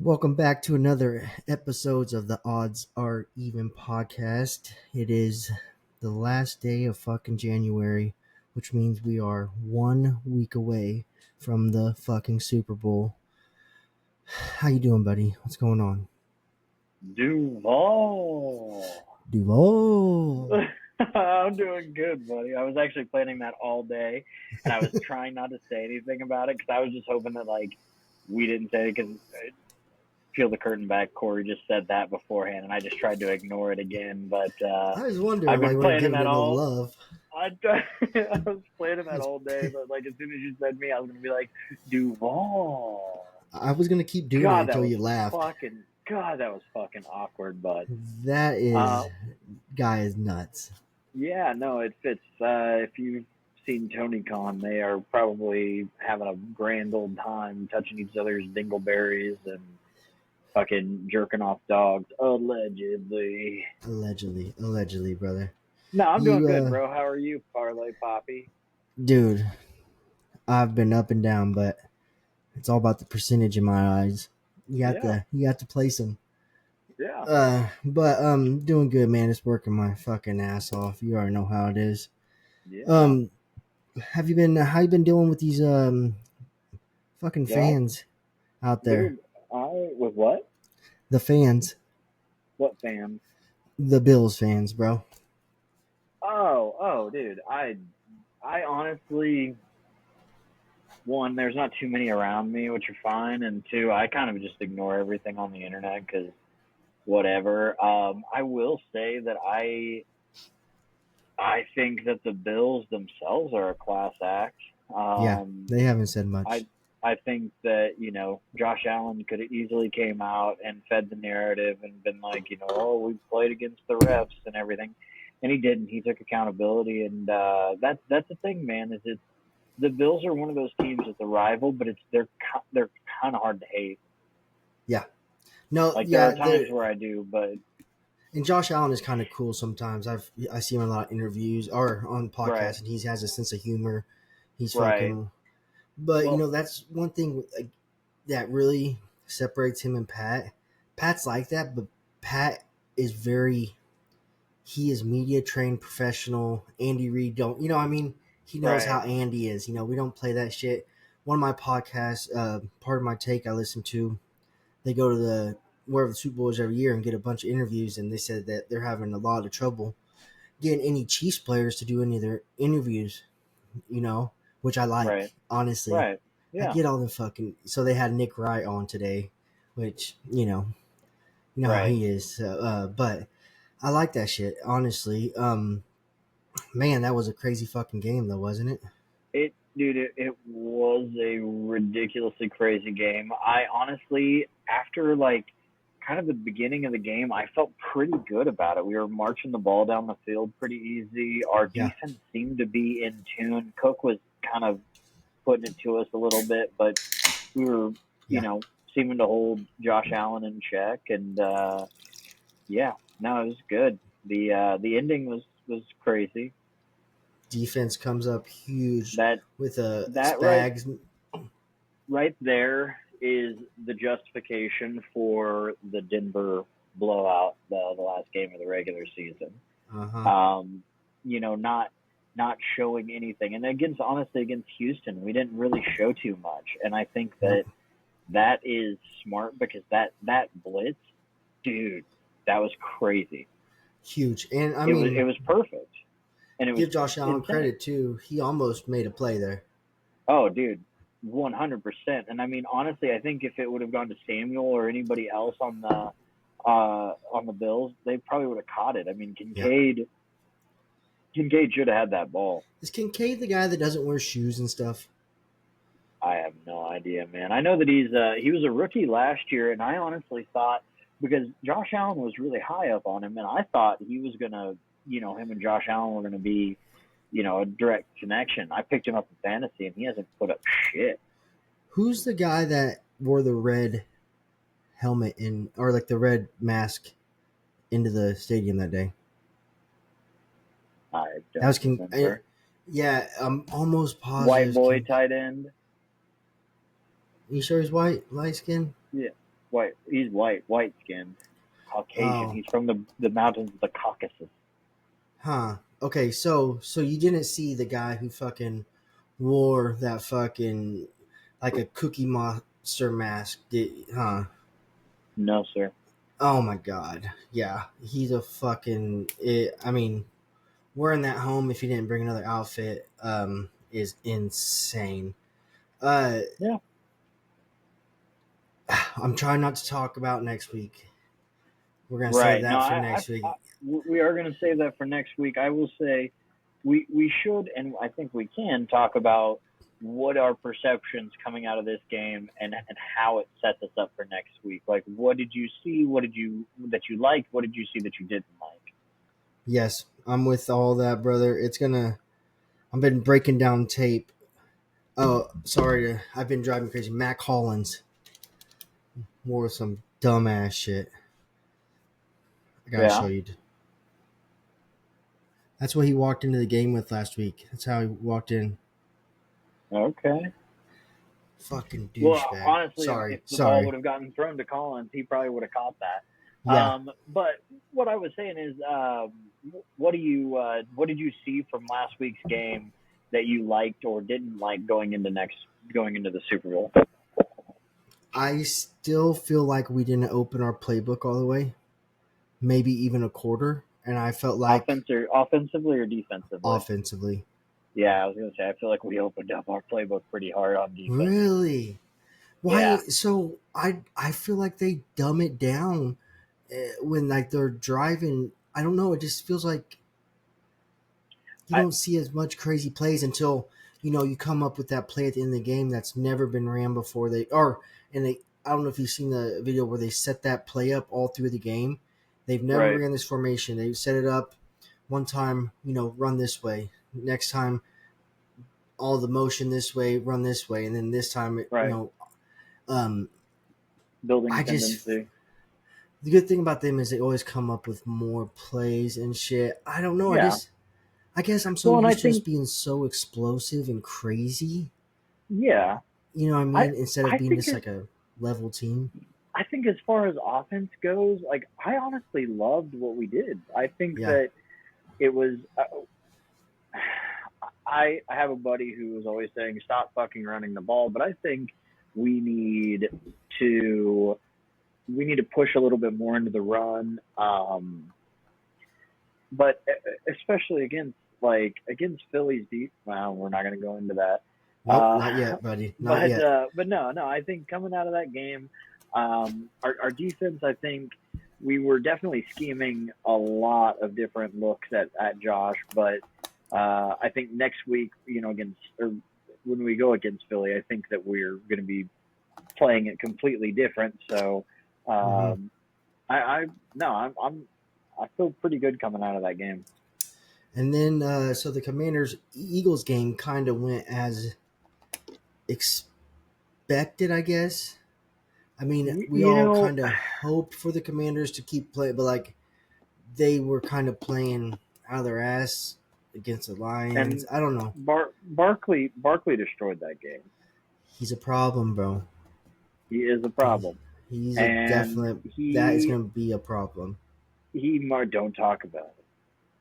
Welcome back to another episodes of the Odds Are Even podcast. It is the last day of fucking January, which means we are 1 week away from the fucking Super Bowl. How you doing, buddy? What's going on? Duval. Duval. I'm doing good, buddy. I was actually planning that all day, and I was trying not to say anything about it because I was just hoping that we didn't say it because peel the curtain back. Corey just said that beforehand, and I just tried to ignore it again. But I was wondering I've why been you weren't planning giving it that no all. love. I was planning that That's- all day, but as soon as you said me, I was gonna be like Duval. I was gonna keep doing it God, that until was you laughed. fucking awkward, but That is, uh, guy is nuts. yeah, no, it fits. If you've seen Tony Khan, they are probably having a grand old time touching each other's dingleberries and fucking jerking off dogs, allegedly. Allegedly, brother. No, I'm doing You, good, bro. How are you, Parlay Poppy? dude, I've been up and down, but it's all about the percentage in my eyes. Yeah, You got to place them. yeah, But doing good, man. It's working my fucking ass off. You already know how it is. yeah. Um, have you been? How you been dealing with these fucking Well, fans out there? dude, I with what? The fans, What fans? the Bills fans, bro. Oh, dude. I honestly, one, there's not too many around me, which are fine, and two, I kind of just ignore everything on the internet because whatever. I will say that I think that the Bills themselves are a class act. Yeah, Um, they haven't said I much. I think that Josh Allen could have easily came out and fed the narrative and been like, oh, we played against the refs and everything, and he didn't. He took accountability, and that's the thing, man. Is it the Bills are one of those teams that's a rival, but they're kind of hard to hate. Yeah, no, Like there yeah. are times where I do, but And Josh Allen is kind of cool sometimes. I see him in a lot of interviews or on right, podcasts, and he has a sense of humor. He's right, fucking. But well, that's one thing that really separates him and Pat. Pat's like that, but Pat is very. He is media trained professional. Andy Reid don't. I mean, he knows how right, Andy is. We don't play that shit. One of my podcasts, part of my take I listen to, they go to the wherever the Super Bowl is every year and get a bunch of interviews, and they said that they're having a lot of trouble getting any Chiefs players to do any of their interviews. Which I right, like, honestly. right, I yeah, get all the fucking. So they had Nick Wright on today, which how right. he is. But I like that shit, honestly. Man, that was a crazy fucking game, though, wasn't it? It was a ridiculously crazy game. I honestly, after kind of the beginning of the game, I felt pretty good about it. We were marching the ball down the field pretty easy. Our Yeah, defense seemed to be in tune. Cook was kind of putting it to us a little bit, but we were, yeah. seeming to hold Josh Allen in check. And yeah, no, it was good. The ending was crazy. Defense comes up huge That with a that Spags. right there is the justification for the Denver blowout, the last game of the regular season. Uh huh. Um, not showing anything, and honestly against Houston, we didn't really show too much, and I think Nope. that is smart because that blitz, dude, that was crazy. Huge. And I It mean, was perfect, and it was give Josh Allen insane. credit too. He almost made a play there. Oh, dude, 100%. And I mean, honestly, I think if it would have gone to Samuel or anybody else on the Bills, they probably would have caught it. I mean, Yeah. Kincaid should have had that ball. Is Kincaid the guy that doesn't wear shoes and stuff? I have no idea, man. I know that he was a rookie last year, and I honestly thought because Josh Allen was really high up on him, and I thought he was gonna, him and Josh Allen were gonna be, a direct connection. I picked him up in fantasy, and he hasn't put up shit. Who's the guy that wore the red helmet or like the red mask into the stadium that day? I That don't was remember. yeah. I'm almost White positive. boy tight end. You sure he's white, light skin? Yeah. White. He's white skinned, Caucasian. Oh, He's from the mountains of the Caucasus. huh. Okay, so you didn't see the guy who fucking wore that fucking like a Cookie Monster mask, huh? No, sir. Oh my god. Yeah, he's a fucking. I mean, wearing that home if you didn't bring another outfit is insane. Uh, Yeah. I'm trying not to talk about next week. We're gonna save Right. No, that for next I week. we are going to save that for next week. I will say we should, and I think we can talk about what our perceptions coming out of this game and how it sets us up for next week. Like, what did you see? What did you that you liked? What did you see that you didn't like? Yes, I'm with all that, brother. It's gonna. I've been breaking down tape. Oh, sorry, I've been driving crazy. Matt Collins wore some dumbass shit. I gotta show Yeah. you. That's what he walked into the game with last week. That's how he walked in. Okay. Fucking Well, douchebag. honestly, if the ball Sorry. would have gotten thrown to Collins, he probably would have caught that. Yeah, But what I was saying is, what did you see from last week's game that you liked or didn't like going into the Super Bowl? I still feel like we didn't open our playbook all the way. Maybe even a quarter, and I felt like Offensively or defensively? offensively. Yeah, I was gonna say I feel like we opened up our playbook pretty hard on defense. Really? Why? Yeah, So I feel like they dumb it down when like they're driving. I don't know. It just feels like you I don't see as much crazy plays until you come up with that play at the end of the game that's never been ran before. And they. I don't know if you've seen the video where they set that play up all through the game. They've never right, ran this formation. They set it up one time, run this way. Next time, all the motion this way, run this way, and then this time, right. um, Building I just tendency. the good thing about them is they always come up with more plays and shit. I don't know. Yeah. I guess I'm so Well, and I used to us think being so explosive and crazy. yeah, You know what I I mean? Instead of I being think just like a level team. I think as far as offense goes, like I honestly loved what we did. I think Yeah. that it was. I have a buddy who was always saying stop fucking running the ball, but I think we need to we need to push a little bit more into the run. But especially against Philly's deep. Well, we're not going to go into that. Nope, not yet, buddy. Not yet. But no, I think coming out of that game, our defense, I think we were definitely scheming a lot of different looks at Josh, but I think next week, against or when we go against Philly, I think that we're going to be playing it completely different. So, Hmm. um, I no, I feel pretty good coming out of that game. And then, so the Commanders Eagles game kind of went as expected, I guess. I mean, we You all know, kind of hoped for the Commanders to keep playing, but like they were kind of playing out of their ass against the Lions. and I don't know. Barkley destroyed that game. He's a problem, bro. He is a He, problem, he's a and definite. That is he going to be a problem. he don't talk about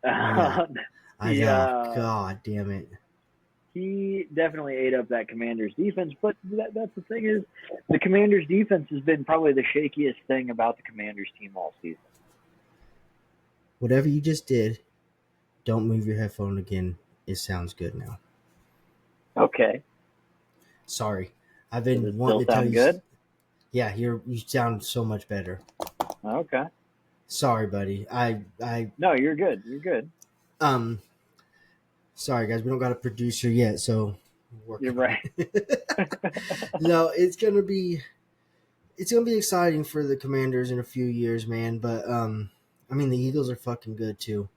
Yeah, it. I he know. God damn it. he definitely ate up that Commanders defense. But that's the thing is, the Commanders defense has been probably the shakiest thing about the Commanders team all season. Whatever you just did, don't move your headphone again. It sounds good now. Okay, Sorry, I've does it been still wanting to tell sound you. good? Yeah, you sound so much better. Okay, Sorry, buddy. I no, you're good. You're good. um. Sorry, guys. We don't got a producer yet, so we're You're working on right. it. No, it's gonna be exciting for the Commanders in a few years, man. But I mean the Eagles are fucking good too.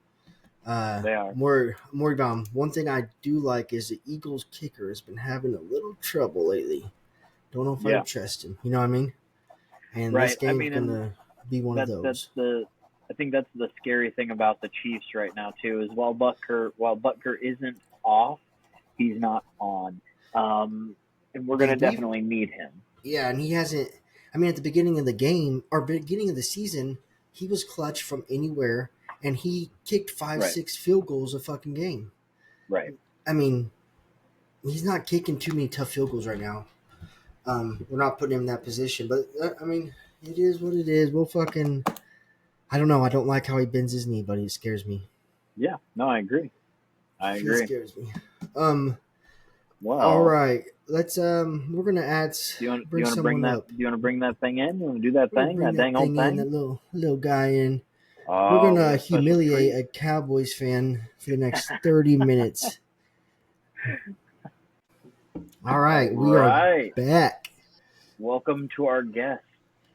They are. More about 'em. One thing I do like is the Eagles kicker has been having a little trouble lately. Don't know if I Yeah. trust him. You know what I mean? And this Right. I game's mean, and gonna be one of that's those. the I think that's the scary thing about the Chiefs right now too is while Butker isn't off, he's not on, and we're The gonna def- definitely need him. yeah, and he hasn't. I mean, at the beginning of the game or beginning of the season, he was clutch from anywhere, and he kicked five, Right. 6 field goals a fucking game. Right. I mean, he's not kicking too many tough field goals right now. We're not putting him in that position, but I mean, it is what it is. We'll fucking. I don't know. I don't like how he bends his knee, but it scares me. Yeah. No, I agree. He scares me. All Well, right. Let's we're gonna add do you bring want to bring someone that? up. Do you want to bring that thing in? You want to do that We're gonna thing? bring That that dang old thing in, thing? that little guy in. We're Oh, we gonna got a special humiliate treat. a Cowboys fan for the next 30 minutes. All All right, we are right. back. Welcome to our guest,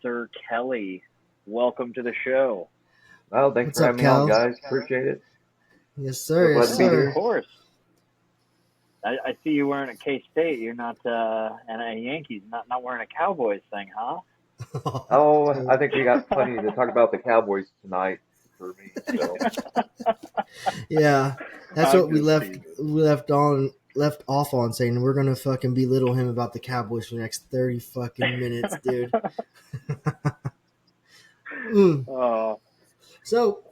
Sir Kelly. Welcome to the show. Well, thanks What's for up, having me on, Cal? guys. Appreciate it. Yes, So sir. glad Yes, to be Yeah, of here. sir. course. I see you wearing a K-State. You're not and a Yankees. Not wearing a Cowboys thing, huh? Oh, I think we got plenty to talk about the Cowboys tonight for me. So, Yeah, that's I'm what we just left. teasing. We left off on saying we're gonna fucking belittle him about the Cowboys for the next 30 fucking minutes, dude. Mm. Oh, So,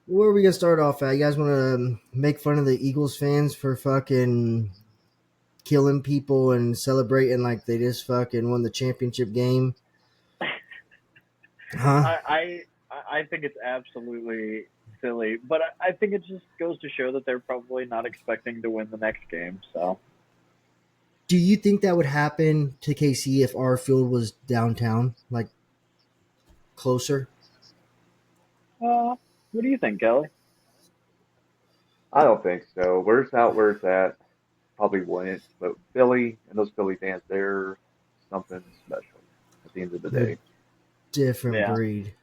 where are we gonna start off at? You guys want to make fun of the Eagles fans for fucking killing people and celebrating like they just fucking won the championship game? Huh? I think it's absolutely silly, but I think it just goes to show that they're probably not expecting to win the next game. So, Do you think that would happen to KC if our field was downtown, like closer? what do you think, Kelly? I don't think so. Where it's at, probably wouldn't. But Philly and those Philly fans, they're something special at the end of the They're day. different Yeah. breed.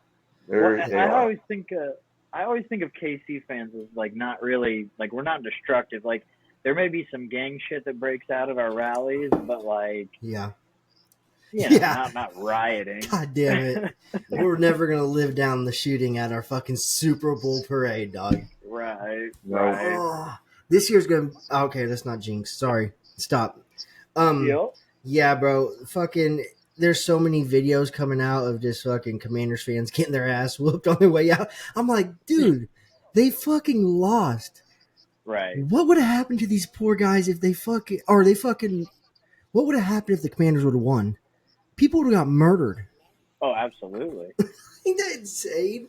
Well, They I are. always think of KC fans as like not really like we're not destructive. Like there may be some gang shit that breaks out at our rallies, but like Yeah. Yeah. not rioting. God damn it. We're never gonna live down the shooting at our fucking Super Bowl parade, dog. Right, No. right. Oh, this year's gonna. Okay, that's not jinx. Sorry. Stop. Yep. Yeah, bro. Fucking. There's so many videos coming out of just fucking Commanders fans getting their ass whooped on their way out. I'm like, dude, they fucking lost. Right. What would have happened to these poor guys if they fucking. Or they fucking. What would have happened if the Commanders would have won? People would have got murdered. Oh, absolutely. Ain't that insane?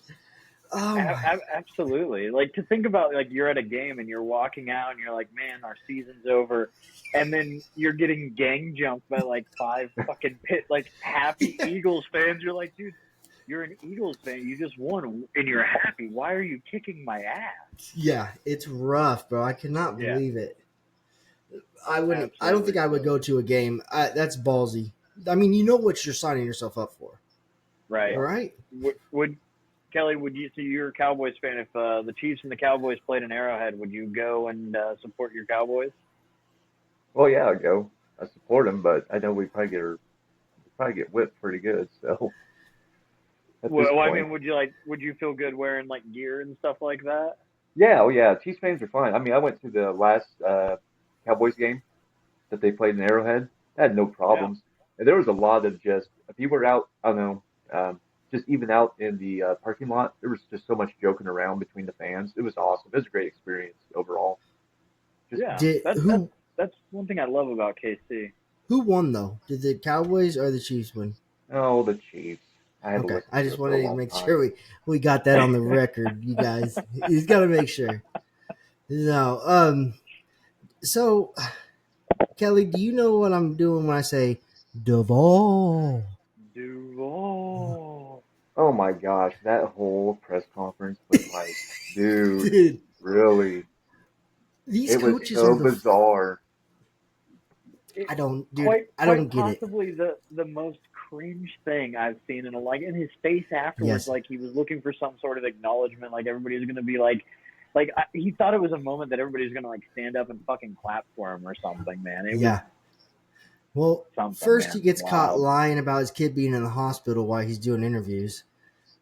Oh my. Absolutely. Like to think about like you're at a game and you're walking out and you're like, man, our season's over, and then you're getting gang jumped by like 5 fucking like happy Eagles fans. You're like, dude, you're an Eagles fan. You just won and you're happy. Why are you kicking my ass? Yeah, it's rough, bro. I cannot Yeah. believe it. I wouldn't. I don't Absolutely. think I would go to a game. That's ballsy. I mean, you know what you're signing yourself up for, Right. right? Would Kelly? Would you? So you're a Cowboys fan. If the Chiefs and the Cowboys played in Arrowhead, would you go and support your Cowboys? Well, yeah, I'll go. I support them, but I know we probably get whipped pretty good. So, at this Well, I point, mean, would you feel good wearing like gear and stuff like that? yeah, oh yeah, Chiefs fans are fine. I mean, I went to the last Cowboys game that they played in Arrowhead. I had no Yeah. problems. And there was a lot of just, if you were out, I don't know, just even out in the parking lot, there was just so much joking around between the fans. It was awesome. It was a great experience overall. Just, Yeah. Did That's one thing I love about KC. who won though? Did the Cowboys or the Chiefs win? oh, the Chiefs. I had to Okay, listen I to just it for a wanted to long make time. sure we got that on the record, you guys. He's got to make sure. No, so Kelly, do you know what I'm doing when I say Duval? Duval. Oh my gosh, that whole press conference was like, dude, Dude, really? these It was coaches so are the. bizarre. I don't, dude. Quite I don't get it. possibly the most cringe thing I've seen, and like in his face afterwards, Yes. like he was looking for some sort of acknowledgement, like everybody was gonna be like he thought it was a moment that everybody was gonna like stand up and fucking clap for him or something, man. It Yeah. Well, something, first man. he gets caught Wild. lying about his kid being in the hospital while he's doing interviews.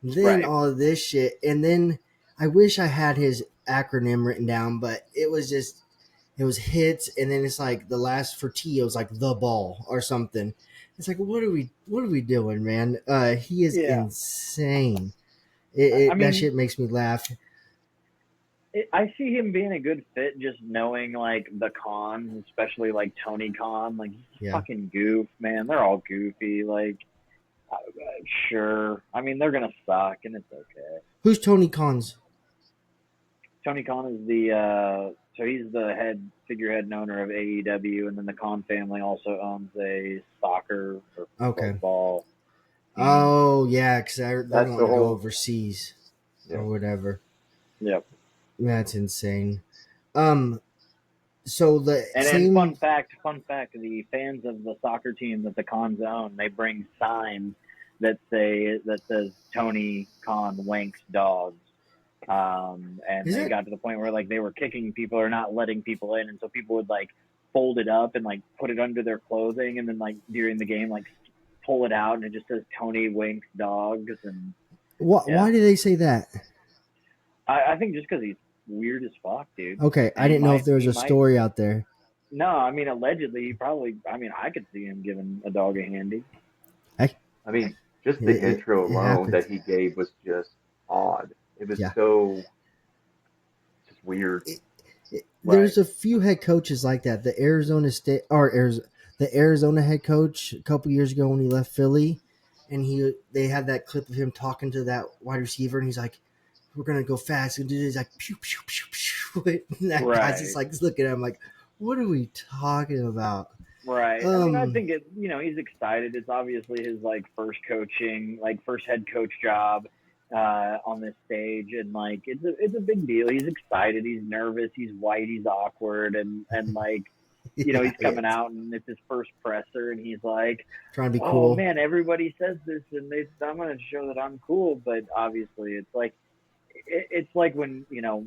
Then Right. all of this shit, and then I wish I had his acronym written down, but it was hits, and then it's like the last for T, it was like the ball or something. It's like, what are we doing, man? He is Yeah. insane. I That mean, shit makes me laugh. I see him being a good fit, just knowing like the cons, especially like Tony Khan. Like he's a Yeah. fucking goof, man. They're all goofy. Like, sure. I mean, they're gonna suck, and it's okay. Who's Tony Khan's? Tony Khan is the so he's the figurehead and owner of AEW, and then the Khan family also owns a soccer or Okay. football team. Oh yeah, because they're That's going the to go whole. overseas Yeah. or whatever. Yep. That's insane. Um. So the And same. fun fact, the fans of the soccer team that the Khans own, they bring signs that says Tony Khan wanks dogs. And Is they it? got to the point where like they were kicking people or not letting people in, and so people would like fold it up and like put it under their clothing, and then like during the game like pull it out, and it just says Tony wanks dogs, and yeah, Why do they say that? I think just because he's weird as fuck, dude, Okay, and I didn't know if there was he a might. story out there. No, I mean allegedly he probably. I mean I could see him giving a dog a handy. I mean, just the It intro alone happens. that he gave was just odd. It was Yeah. so just weird. There's Right. a few head coaches like that. The Arizona State or the Arizona head coach a couple years ago when he left Philly, and they had that clip of him talking to that wide receiver, and he's like, "We're gonna go fast," and he's like, "Pew pew pew pew," and that guy's just Right. like looking at him like, "What are we talking about?" Right. I mean, I Um, think he's excited. It's obviously his like first head coach job on this stage, and like it's a big deal. He's excited. He's nervous. He's white. He's awkward, and like yeah, he's coming yes. out and it's his first presser, and he's like, Trying to be "Oh cool. man, everybody says this, and I'm gonna show that I'm cool." But obviously, it's like when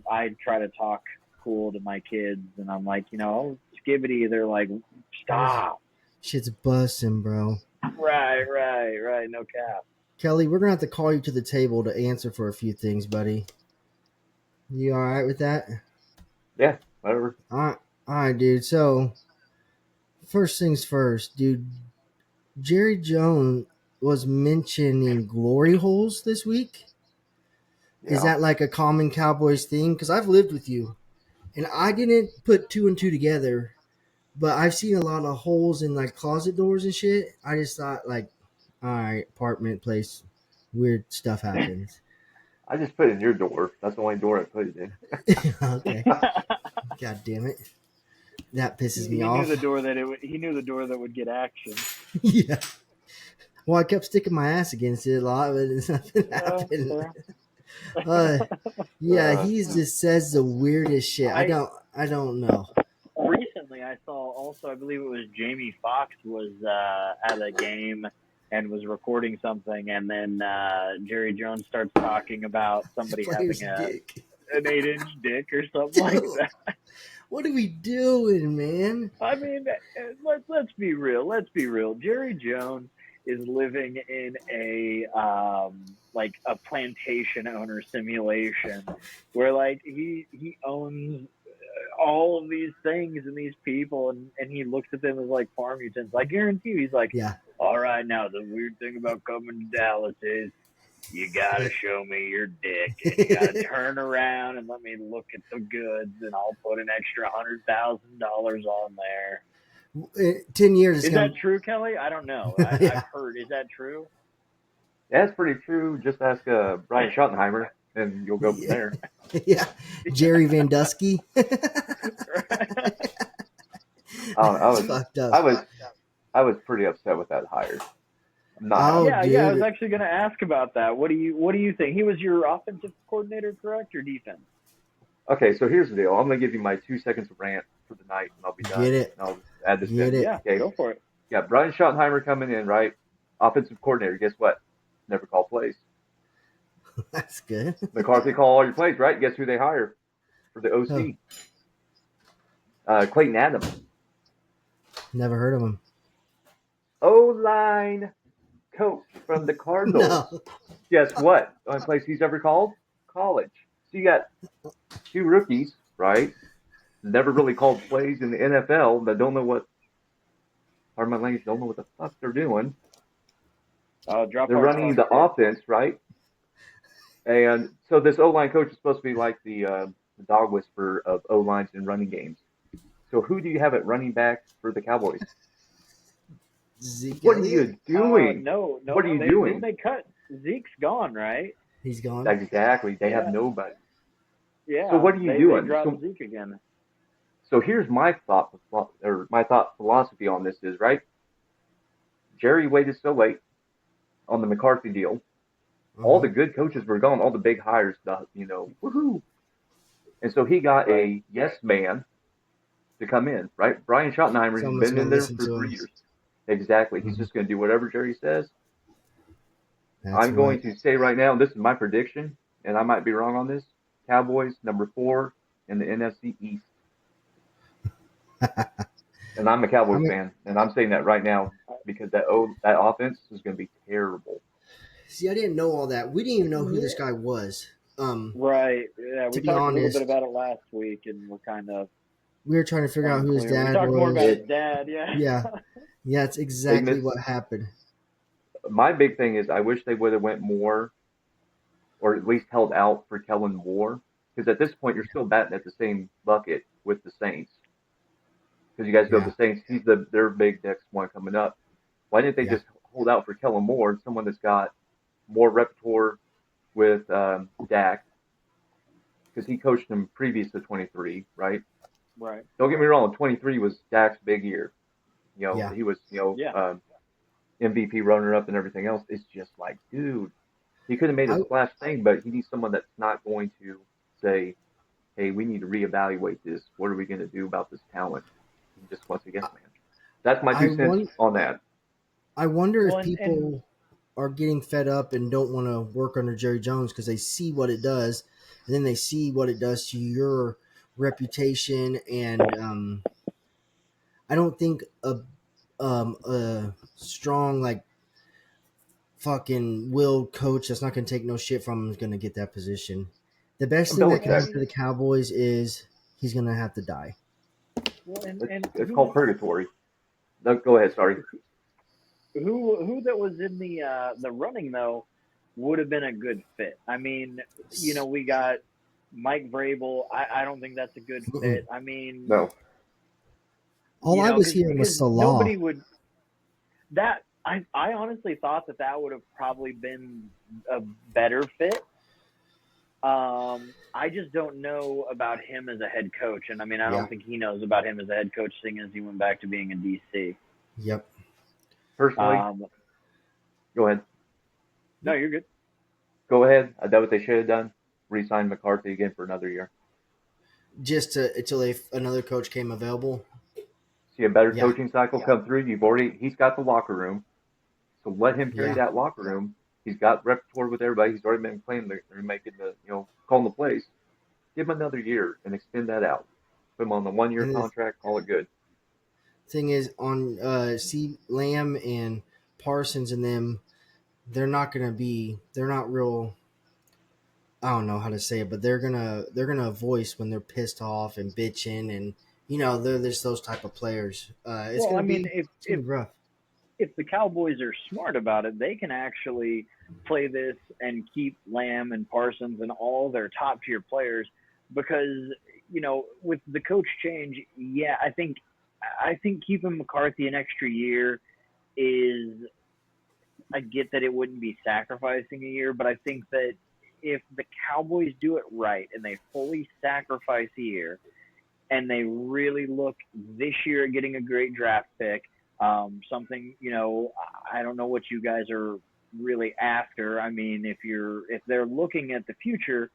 I try to talk cool to my kids, and I'm like, oh, skibbity, they're like, stop. Shit's busting, bro. Right, no cap. Kelly, we're gonna have to call you to the table to answer for a few things, buddy. You all right with that? Yeah, whatever. All right, dude. So first things first, dude. Jerry Jones was mentioning glory holes this week. Is Yeah, that like a common Cowboys thing? Because I've lived with you, and I didn't put two and two together, but I've seen a lot of holes in like closet doors and shit. I just thought like, all right, apartment place, weird stuff happens. I just put it in your door. That's the only door I put it in. Okay, god damn it, that pisses me he knew the off. door he knew the door that would get action. Yeah. Well, I kept sticking my ass against it a lot, but nothing happened. Fair. Uh, yeah, Uh, he just says the weirdest shit. I I don't know. recently I saw also I believe it was Jamie Foxx was at a game and was recording something, and then Jerry Jones starts talking about somebody Player's having dick. an 8-inch dick or something like that. What are we doing, man? I mean, let's be real. Let's be real. Jerry Jones is living in a like a plantation owner simulation where like he owns all of these things and these people, and he looks at them as like farm utensils. I guarantee you, he's like, Yeah. all right, now the weird thing about coming to Dallas is you gotta show me your dick, and you gotta turn around and let me look at the goods, and I'll put an extra $100,000 on there. 10 years is Is gonna. that true, Kelly? I don't know. I've Yeah, heard. Is that true? yeah, it's pretty true. Just ask Brian Schottenheimer, and you'll go from yeah, there. yeah. Jerry Van Dusky. I That's was, fucked up. I was, I was pretty upset with that hire. I'm not Oh, happy. Yeah. I was dude. actually going to ask about that. What do you think? He was your offensive coordinator, correct, or defense? Okay, so here's the deal. I'm gonna give you my 2 seconds of rant for the night, and I'll be done. Get it. And I'll add this Get in. it. Yeah, Okay, go for it. yeah, Brian Schottenheimer coming in, right? Offensive coordinator. Guess what? Never call plays. That's good. McCarthy call all your plays, right? Guess who they hire for the Oh, OC? Clayton Adams. never heard of him. O-line coach from the Cardinals. No. Guess what? The only place he's ever called? College. So you got two rookies, right? Never really called plays in the NFL that don't know what pardon my language, don't know what the fuck they're doing. Drop They're our running the puck. offense, right? And so this O-line coach is supposed to be like the dog whisperer of O-lines in running games. So who do you have at running back for the Cowboys? Zeke What are Elliott? you doing? No. What are you They didn't doing? they cut Zeke's gone, right? He's gone. Exactly. They have Yeah. nobody. So Yeah. what are you They doing? dropped Zeke again. So here's my thought philosophy on this is right. Jerry waited so late on the McCarthy deal. All Uh-huh. the good coaches were gone. All the big hires, woohoo! And so he got Right. a yes man to come in, right? Brian Schottenheimer, he's Someone's been gonna in there listen for to three him. years. Exactly. He's Mhm. just going to do whatever Jerry says. That's I'm going right. to say right now, this is my prediction, and I might be wrong on this. Cowboys number 4 in the NFC East. And I'm a I Cowboys mean, fan, and I'm saying that right now because that offense is going to be terrible. see, I didn't know all that. We didn't even know who Yeah. this guy was. Right. Yeah. To We be talked a little bit honest, about it last week, and we're kind of we were trying to figure out who his unclear. We dad talked more about was. his It dad. Yeah. Yeah, yeah, it's they exactly miss. what happened. My big thing is I wish they would have went more, or at least held out for Kellen Moore, because at this point you're still batting at the same bucket with the Saints. Because you guys know Yeah, the Saints, he's their big next one coming up. Why didn't they yeah, just hold out for Kellen Moore, someone that's got more repertoire with Dak, because he coached him previous to 23, right? Right. Don't get me wrong, 23 was Dak's big year. yeah. He was Yeah. MVP runner up and everything else. It's just like, dude, he could have made I a splash thing, but he needs someone that's not going to say, hey, we need to reevaluate this. What are we going to do about this talent? He just wants a yes man. That's my I 2 cents want. on that. I wonder Well, if and people are getting fed up and don't want to work under Jerry Jones because they see what it does, and then they see what it does to your reputation. And I don't think a strong like fucking willed coach that's not going to take no shit from him is going to get that position. The best thing that can Belichick. happen to the Cowboys is he's going to have to die. well, It's, and it's called purgatory. No, go ahead. Sorry. who that was in the running though would have been a good fit. I mean, we got Mike Vrabel. I don't think that's a good Mm-mm. fit. I mean, No. All I was hearing because was Salah. nobody would that I honestly thought that would have probably been a better fit. I just don't know about him as a head coach, and I mean, I Yeah. don't think he knows about him as a head coach, seeing as he went back to being in DC. Yep. Personally, Um, go ahead. no, you're good. Go ahead. I know what they should have done. Re-sign McCarthy again for another year. Just to, until another coach came available. See a better Yeah. coaching cycle come through. He's got the locker room, so let him carry Yeah. that locker room. He's got repertoire with everybody. He's already been playing. They're making calling the plays. Give him another year and extend that out. Put him on the 1 year And the contract. Call it good. thing is, on C Lamb and Parsons and them, they're not gonna be. They're not real. I don't know how to say it, but they're gonna voice when they're pissed off and bitching, and they're just those type of players. It's Well, gonna I mean, be it's gonna be rough. if the Cowboys are smart about it, they can actually play this and keep Lamb and Parsons and all their top tier players because with the coach change, yeah, I think keeping McCarthy an extra year is. I get that it wouldn't be sacrificing a year, but I think that if the Cowboys do it right and they fully sacrifice a year and they really look this year at getting a great draft pick, something I don't know what you guys are really after. I mean, if they're looking at the future,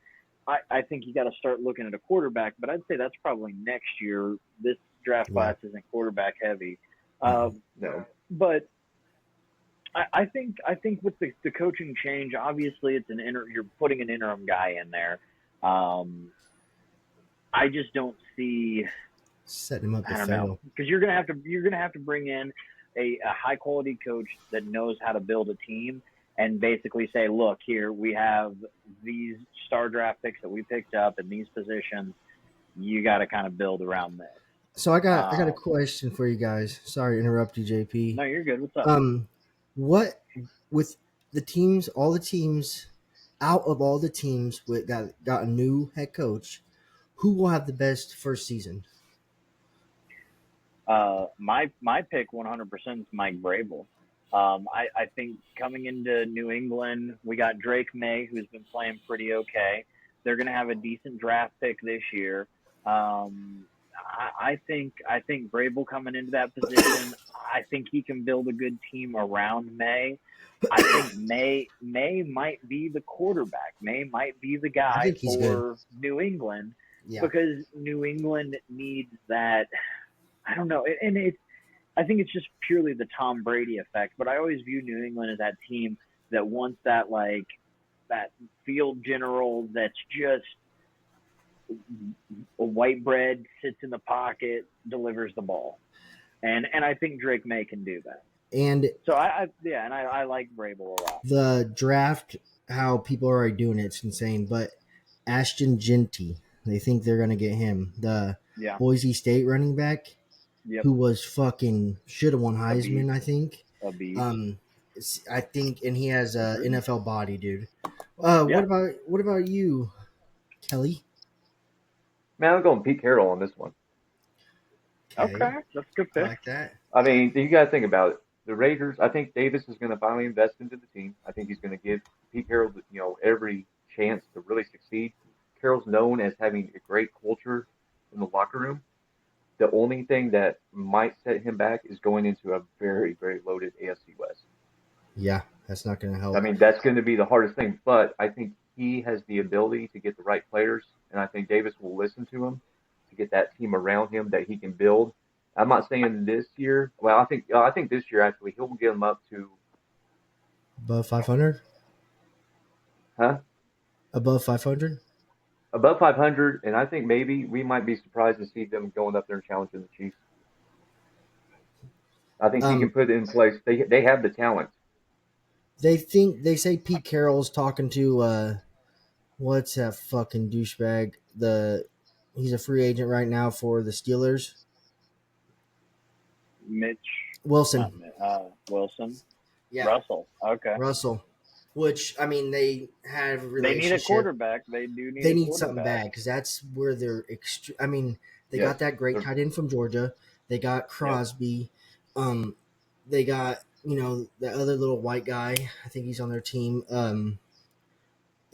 I think you got to start looking at a quarterback. But I'd say that's probably next year. This draft Yeah. class isn't quarterback heavy, Mm-mm. No. but I think with the coaching change, obviously you're putting an interim guy in there. I just don't see. Setting him up to I don't know fail. because you're gonna have to bring in a high quality coach that knows how to build a team and basically say, look, here we have these star draft picks that we picked up in these positions. You got to kind of build around this. So I got a question for you guys. Sorry to interrupt you, JP. No, you're good. What's up? What with the teams, all the teams, out of all the teams with got a new head coach, who will have the best first season? My pick 100% is Mike Vrabel. I think coming into New England, we got Drake May, who's been playing pretty okay. They're going to have a decent draft pick this year. I think Vrabel coming into that position. I think he can build a good team around May. I think May might be the quarterback. May might be the I guy think he's good. for New England Yeah, because New England needs that. I don't know, and it's. I think it's just purely the Tom Brady effect. But I always view New England as that team that wants that field general that's just a white bread, sits in the pocket, delivers the ball, and I think Drake May can do that. and So I like Vrabel a lot. the draft, how people are already doing it's insane. But Ashton Genty, they think they're gonna get him, the Yeah, Boise State running back, yep, who was fucking should have won a beast, Heisman, I think. a beast. Um, I think, and he has a Agreed. NFL body, dude. Yeah, What about you, Kelly? Man, I'm going Pete Carroll on this one. Okay, okay, that's a good I pick. like that. I mean, you got to think about it. The Raiders. I think Davis is going to finally invest into the team. I think he's going to give Pete Carroll, every chance to really succeed. Carroll's known as having a great culture in the locker room. The only thing that might set him back is going into a very, very loaded AFC West. Yeah, that's not gonna I help. mean, that's going to be the hardest thing. But I think he has the ability to get the right players, and I think Davis will listen to him to get that team around him that he can build. I'm not saying this year. Well, I think this year actually he'll get them up to, Above 500, huh, above 500. above 500, and I think maybe we might be surprised to see them going up there and challenging the Chiefs. I think he can Um, put it in place. They have the talent. they say Pete Carroll's talking to what's that fucking douchebag? He's a free agent right now for the Steelers. Mitch, Wilson. not Mitch, Wilson, Yeah, Russell. Okay, Russell. Which I mean, they have a they need a relationship. quarterback. They do need They a need something quarterback. bad because that's where they're. I mean, they Yes. got that great They're- tight end from Georgia. They got Yep. Crosby. They got the other little white guy. I think he's on their team.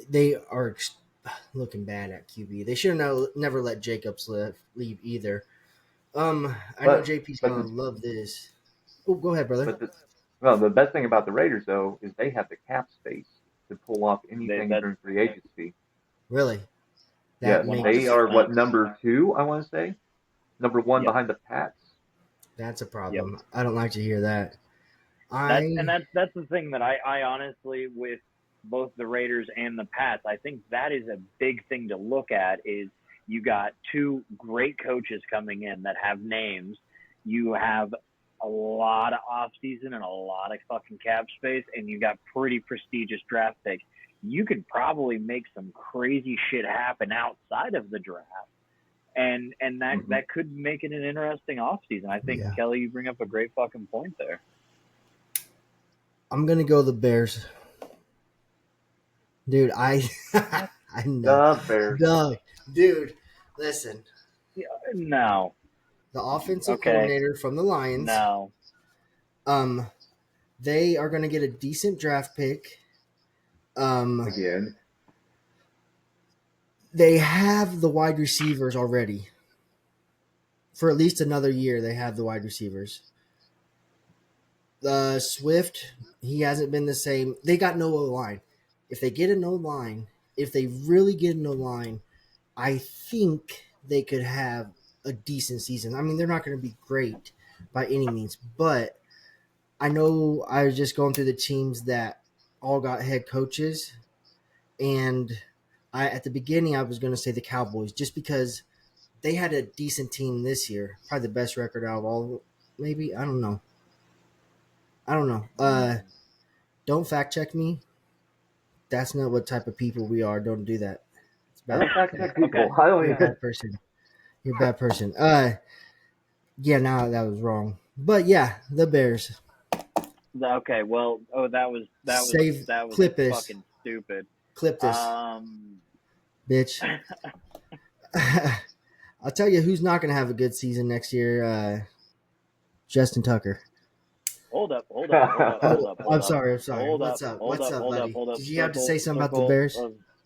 They are looking bad at QB. They should have never let Jacobs leave either. I know But JP's but gonna the love this. Oh, go ahead, brother. but the well, the best thing about the Raiders though is they have the cap space to pull off They anything that during free agency. Really, that Yes, one makes hundred they are percent. what number two, I want to say, number one Yep. behind the Pats. that's a Yep. problem. I don't like to hear that. That's I and that's the thing that I honestly with both the Raiders and the Pats, I think that is a big thing to look at is you got two great coaches coming in that have names. You have a lot of off season and a lot of fucking cap space and you got pretty prestigious draft picks. You could probably make some crazy shit happen outside of the draft. And that Mm-hmm. that could make it an interesting off season. I think Yeah. Kelly, you bring up a great fucking point there. I'm gonna go the Bears, dude. I I know, The Bears. no, dude. Listen, Yeah, no. the offensive Okay. coordinator from the Lions. No. Um, they are gonna get a decent draft pick. Again. They have the wide receivers already. For at least another year, they have the wide receivers. The Swift, he hasn't been the same. They got no line. If they get a no line, if they really get a no line, I think they could have a decent season. I mean, they're not going to be great by any means, but I know I was just going through the teams that all got head coaches, and at the beginning I was going to say the Cowboys just because they had a decent team this year, probably the best record out of all. Maybe I don't know. Don't fact check me. That's not what type of people we are. Don't do that. It's I bad. don't fact check people. Okay. I don't You're a even. bad person. You're a bad person. Yeah, now that was wrong. But yeah, the Bears. Okay, well, Save that was clip this. fucking stupid. Clip this, Um, bitch. I'll tell you who's not gonna have a good season next year. Justin Tucker. hold up, hold up, hold up, hold Oh, up, I'm hold up, sorry. I'm sorry. hold What's up, up? hold What's up, up, hold up, buddy? hold up. Did you have to Circle, say something about the circle. Bears?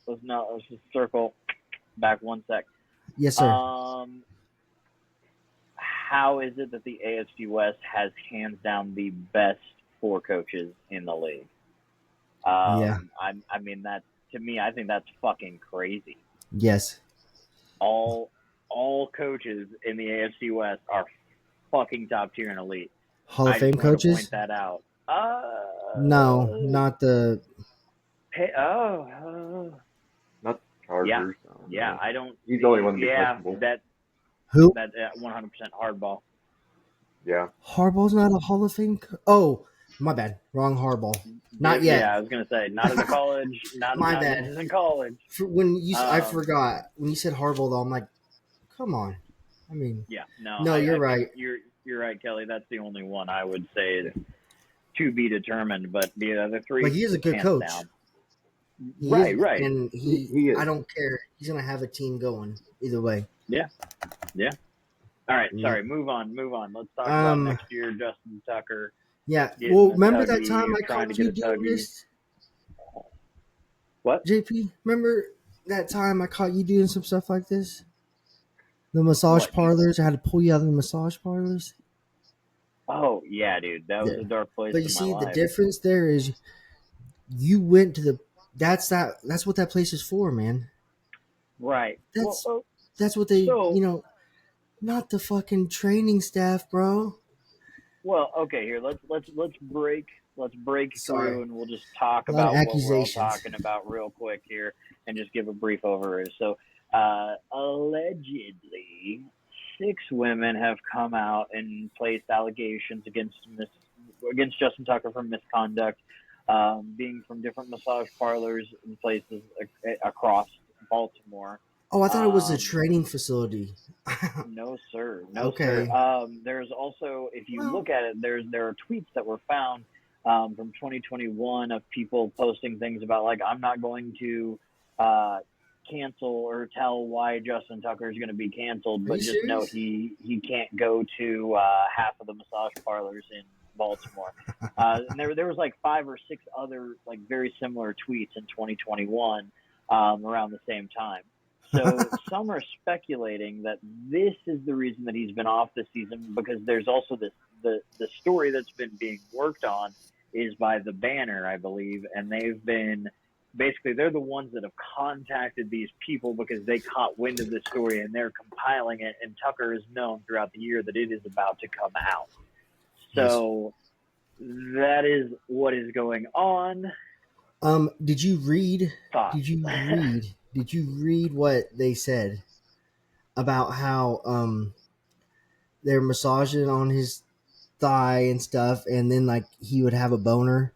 Let's just circle back one sec. Yes, sir. Um, how is it that the AFC West has hands down the best four coaches in the league? Yeah. I mean that to me, I think that's fucking crazy. Yes. All all coaches in the AFC West are fucking top tier and elite. Hall of I just Fame wanted to point coaches? that out. No, not the. Not Yeah, Chargers. I don't yeah. know. I don't. He's the only one to be Yeah, questionable. Who? that 100% hardball. Yeah. Harbaugh's not a Hall of Fame. Oh, my bad. Wrong Harbaugh. Not yet. Yeah, I was gonna say not in the college. My Not this bad. isn't college. I Um, forgot when you said Harbaugh. Though I'm like, come on. I mean, yeah, no, no, you're I think right. you're right, Kelly. That's the only one I would say is to be determined. But the other But three, he is a good hands coach. down. He is, Right. and He I is. don't care. He's gonna have a team going either way. Yeah, yeah. All right, Yeah. sorry. Move on. Let's talk about Um. next year. Justin Tucker Yeah. getting Well, a remember that tuggy time or I trying to caught get you a doing tuggy. this, What? JP? Remember that time I caught you doing some stuff like this? The massage What? parlors. I had to pull you out of the massage parlors. Oh yeah, dude. That was Yeah. a dark place But you in my see, the life. difference there is you went to the. That's what that place is for, man. Right. That's that's what they. So Not the fucking training staff, bro. okay. Here, let's break Sorry. through, and we'll just talk A lot of about what we're all accusations. talking about real quick here, and just give a brief overview. So, allegedly, 6 women have come out and placed allegations against Justin Tucker for misconduct, being from different massage parlors in places across Baltimore. Oh, I thought it was a Um, training facility. No, sir. No, sir. Okay. There's also, if you Well, look at it, there are tweets that were found from 2021 of people posting things about like, I'm not going to uh, cancel or tell why Justin Tucker is going to be canceled, are you but just know serious? he can't go to half of the massage parlors in Baltimore. And there was like 5 or 6 other like very similar tweets in 2021 around the same time. So some are speculating that this is the reason that he's been off this season because there's also the story that's been being worked on is by the Banner, I believe, and they've been basically they're the ones that have contacted these people because they caught wind of this story and they're compiling it, and Tucker has known throughout the year that it is about to come out. Yes. So that is what is going on. Did you read? Thoughts? Did you read? Did you read what they said about how they're massaging on his thigh and stuff, and then like he would have a boner,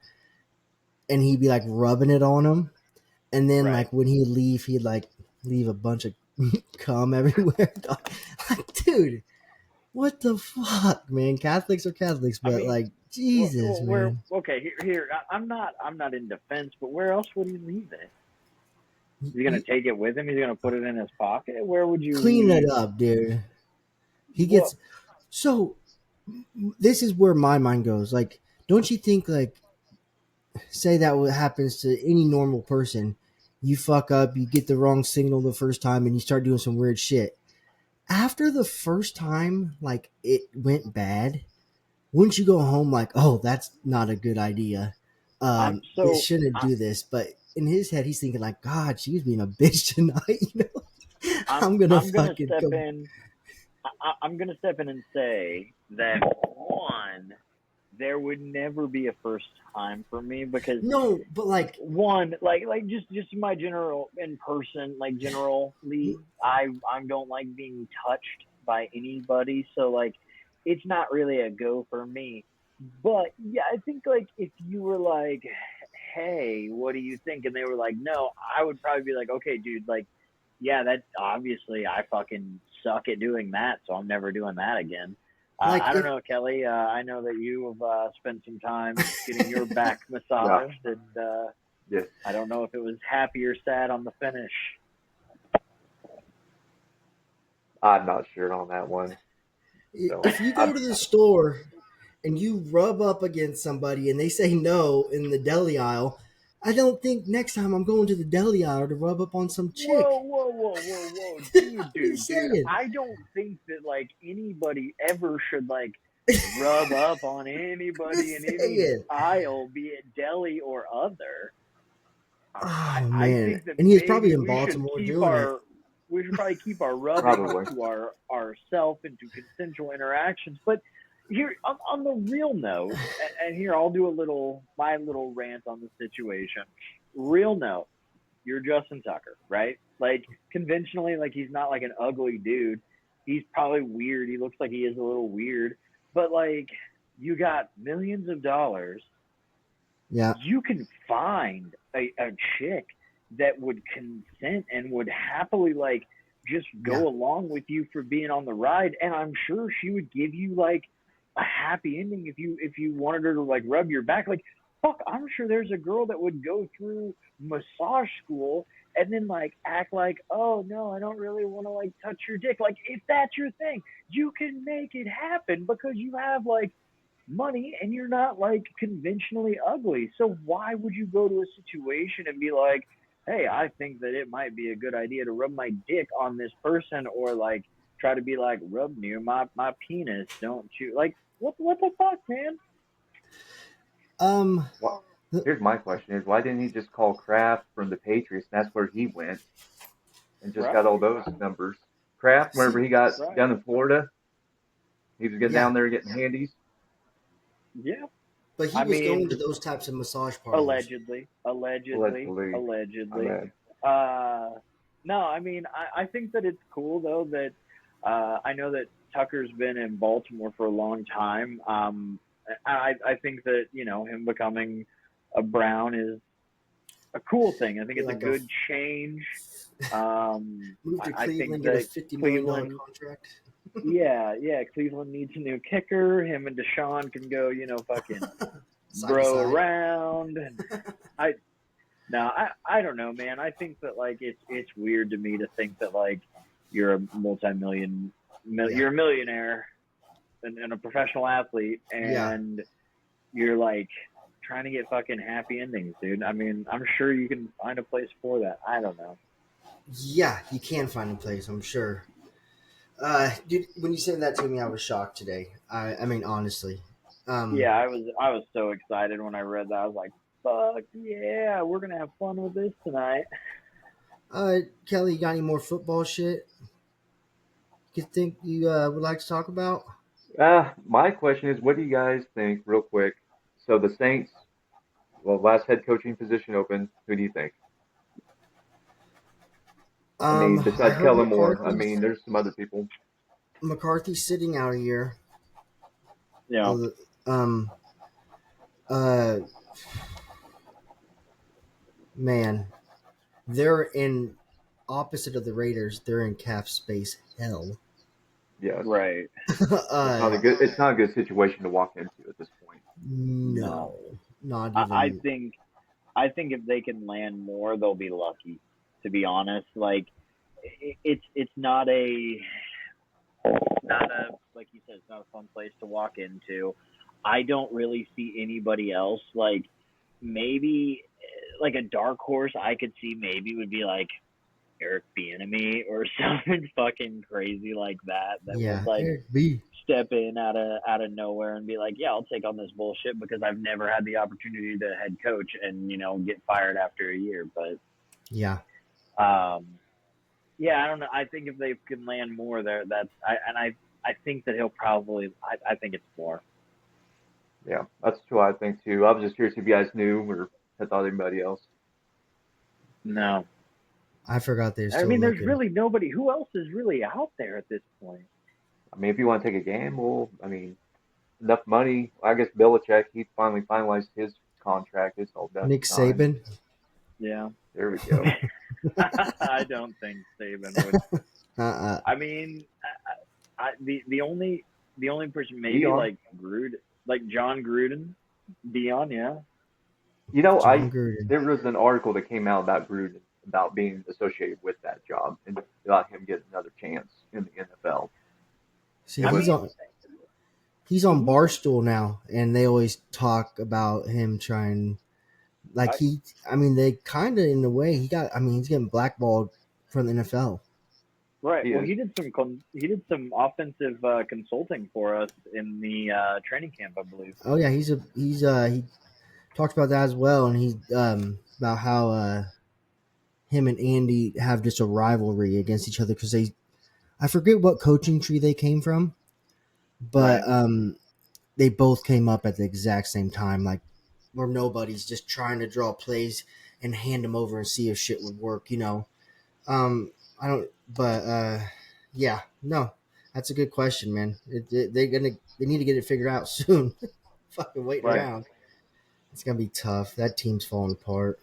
and he'd be like rubbing it on him, and then Right. like when he'd leave, he'd like leave a bunch of cum everywhere. Like, dude, what the fuck, man? Catholics are Catholics, I but mean, like, Jesus, where man. okay here I'm not in defense, but where else would he leave it? He's gonna You, take it with him. He's gonna put it in his pocket. Where would you clean that leave? up, dude. He What? gets so. This is where my mind goes. Like, don't you think like say that what happens to any normal person? You fuck up, you get the wrong signal the first time, and you start doing some weird shit. After the first time, like it went bad, wouldn't you go home like, oh, that's not a good idea? I'm This so shouldn't I, do this. But in his head, he's thinking like, God, she's being a bitch tonight. I'm gonna I'm gonna fucking step come. in. I'm gonna step in and say that one, there would never be a first time for me because No, but like, one, like just my general in person, like generally, I don't like being touched by anybody, so like it's not really a go for me. But yeah, I think like if you were like, hey, what do you think? And they were like, no, I would probably be like, okay, dude, like, yeah, that obviously I fucking suck at doing that, so I'm never doing that again. Like I don't if know, Kelly. I know that you have spent some time getting your back Yeah. massaged, and Yes. I don't know if it was happy or sad on the finish. I'm not sure on that one. So if you go to the store and you rub up against somebody and they say no in the deli aisle, I don't think next time I'm going to the deli aisle to rub up on some Whoa, chick. whoa, whoa, whoa, whoa, I'm dude, just dude, dude. saying. I don't think that like anybody ever should like rub up on anybody Just in any saying. aisle, be it deli or other. Oh I man, think that and he was probably maybe in Baltimore doing it. we should probably keep our rubbing probably. to ourself and to consensual interactions. But here on the real note, and here I'll do my little rant on the situation. Real note, you're Justin Tucker, right? Like conventionally, like he's not like an ugly dude. He's probably weird. He looks like he is a little weird, but like you got millions of dollars, Yeah, you can find a chick that would consent and would happily like just yeah, go along with you for being on the ride, and I'm sure she would give you like a happy ending if you wanted her to like rub your back. Like fuck, I'm sure there's a girl that would go through massage school and then like act like, oh no, I don't really want to like touch your dick. Like if that's your thing, you can make it happen because you have like money and you're not like conventionally ugly. So why would you go to a situation and be like, hey, I think that it might be a good idea to rub my dick on this person, or like try to be like, rub near my penis, don't you? Like what the fuck, man? um, Well, here's my question: is why didn't he just call Kraft from the Patriots? And that's where he went and just got all Right, those numbers. Kraft, whenever see, he got right. down in Florida, he was getting yeah, down there getting handies. Yeah. but he I was going mean, to those types of massage parlors. allegedly. Allegedly, Uh, no, I mean, I think that it's cool though that I know that Tucker's been in Baltimore for a long time. I think that him becoming a Brown is a cool thing. I think it's a Like a good change. move to I think Cleveland, get a that $50 million Cleveland, contract. yeah, Cleveland needs a new kicker. Him and Deshaun can go, fucking Side to bro side. around. And I no, I don't know, man. I think that like it's weird to me to think that like you're a Yeah, you're a millionaire and a professional athlete, yeah, and you're like trying to get fucking happy endings, dude. I mean, I'm sure you can find a place for that. I don't know. yeah. You can find a place, I'm sure. Dude, when you said that to me, I was shocked today. I mean, honestly. Um, Yeah, I was so excited when I read that. I was like, fuck yeah, we're gonna have fun with this tonight. Kelly, you got any more football shit you think you would like to talk about? my question is, what do you guys think, real quick? So the Saints, well, last head coaching position open. Who do you think? I mean, I besides heard Kellen Moore, I mean, there's some other people. McCarthy's sitting out a year. Yeah, Uh, Um, uh, man, they're in opposite of the Raiders. They're in cap space hell. Yes, right. it's not uh, a good. It's not a good situation to walk into at this point. No, no, not I even. think if they can land more, they'll be lucky. To be honest, like it's not a like you said, it's not a fun place to walk into. I don't really see anybody else like maybe like a dark horse. I could see maybe would be like Eric Bieniemy or something fucking crazy like that. That would Yeah, like Eric B. step in out of nowhere and be like, yeah, I'll take on this bullshit because I've never had the opportunity to head coach and get fired after a year. But Yeah, um, yeah, I don't know. I think if they can land more there, I think that he'll probably. I think it's more. Yeah, that's what I think too. I was just curious if you guys knew or had thought anybody else. No, I forgot they're I still mean, there's looking. really nobody. Who else is really out there at this point? I mean, if you want to take a gamble, I mean, enough money. I guess Belichick, he finally finalized his contract. It's all done and Nick signed. Saban. Yeah, There we go. I don't think Saban would. Uh-uh. I mean, the only The only person maybe Dion. like Gruden, like John Gruden, Dion, yeah. You know, John Gruden. there was an article that came out about Gruden about being associated with that job and about him getting another chance in the NFL. See, It I was he's on mean, Barstool now, and they always talk about him trying. Like I, I mean, they kind of in a way he got. I mean, he's getting blackballed from the NFL. right. he Well, is. he did some offensive consulting for us in the training camp, I believe. Oh yeah, he talked about that as well, and he about how him and Andy have just a rivalry against each other because I forget what coaching tree they came from, but Right. they both came up at the exact same time, like where nobody's just trying to draw plays and hand them over and see if shit would work, you know. I don't, but yeah, no, that's a good question, man. They need to get it figured out soon. Fucking waiting Right. around, it's gonna be tough. That team's falling apart.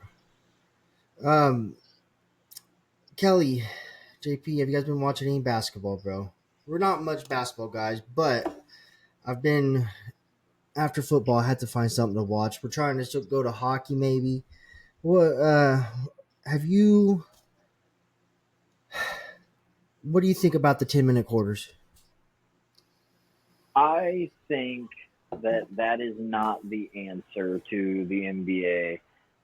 Um, Kelly, JP, have you guys been watching any basketball, bro? We're not much basketball guys, but I've been after football. I had to find something to watch. We're trying to go to hockey, maybe. What have you? What do you think about the 10-minute quarters? I think that that is not the answer to the NBA.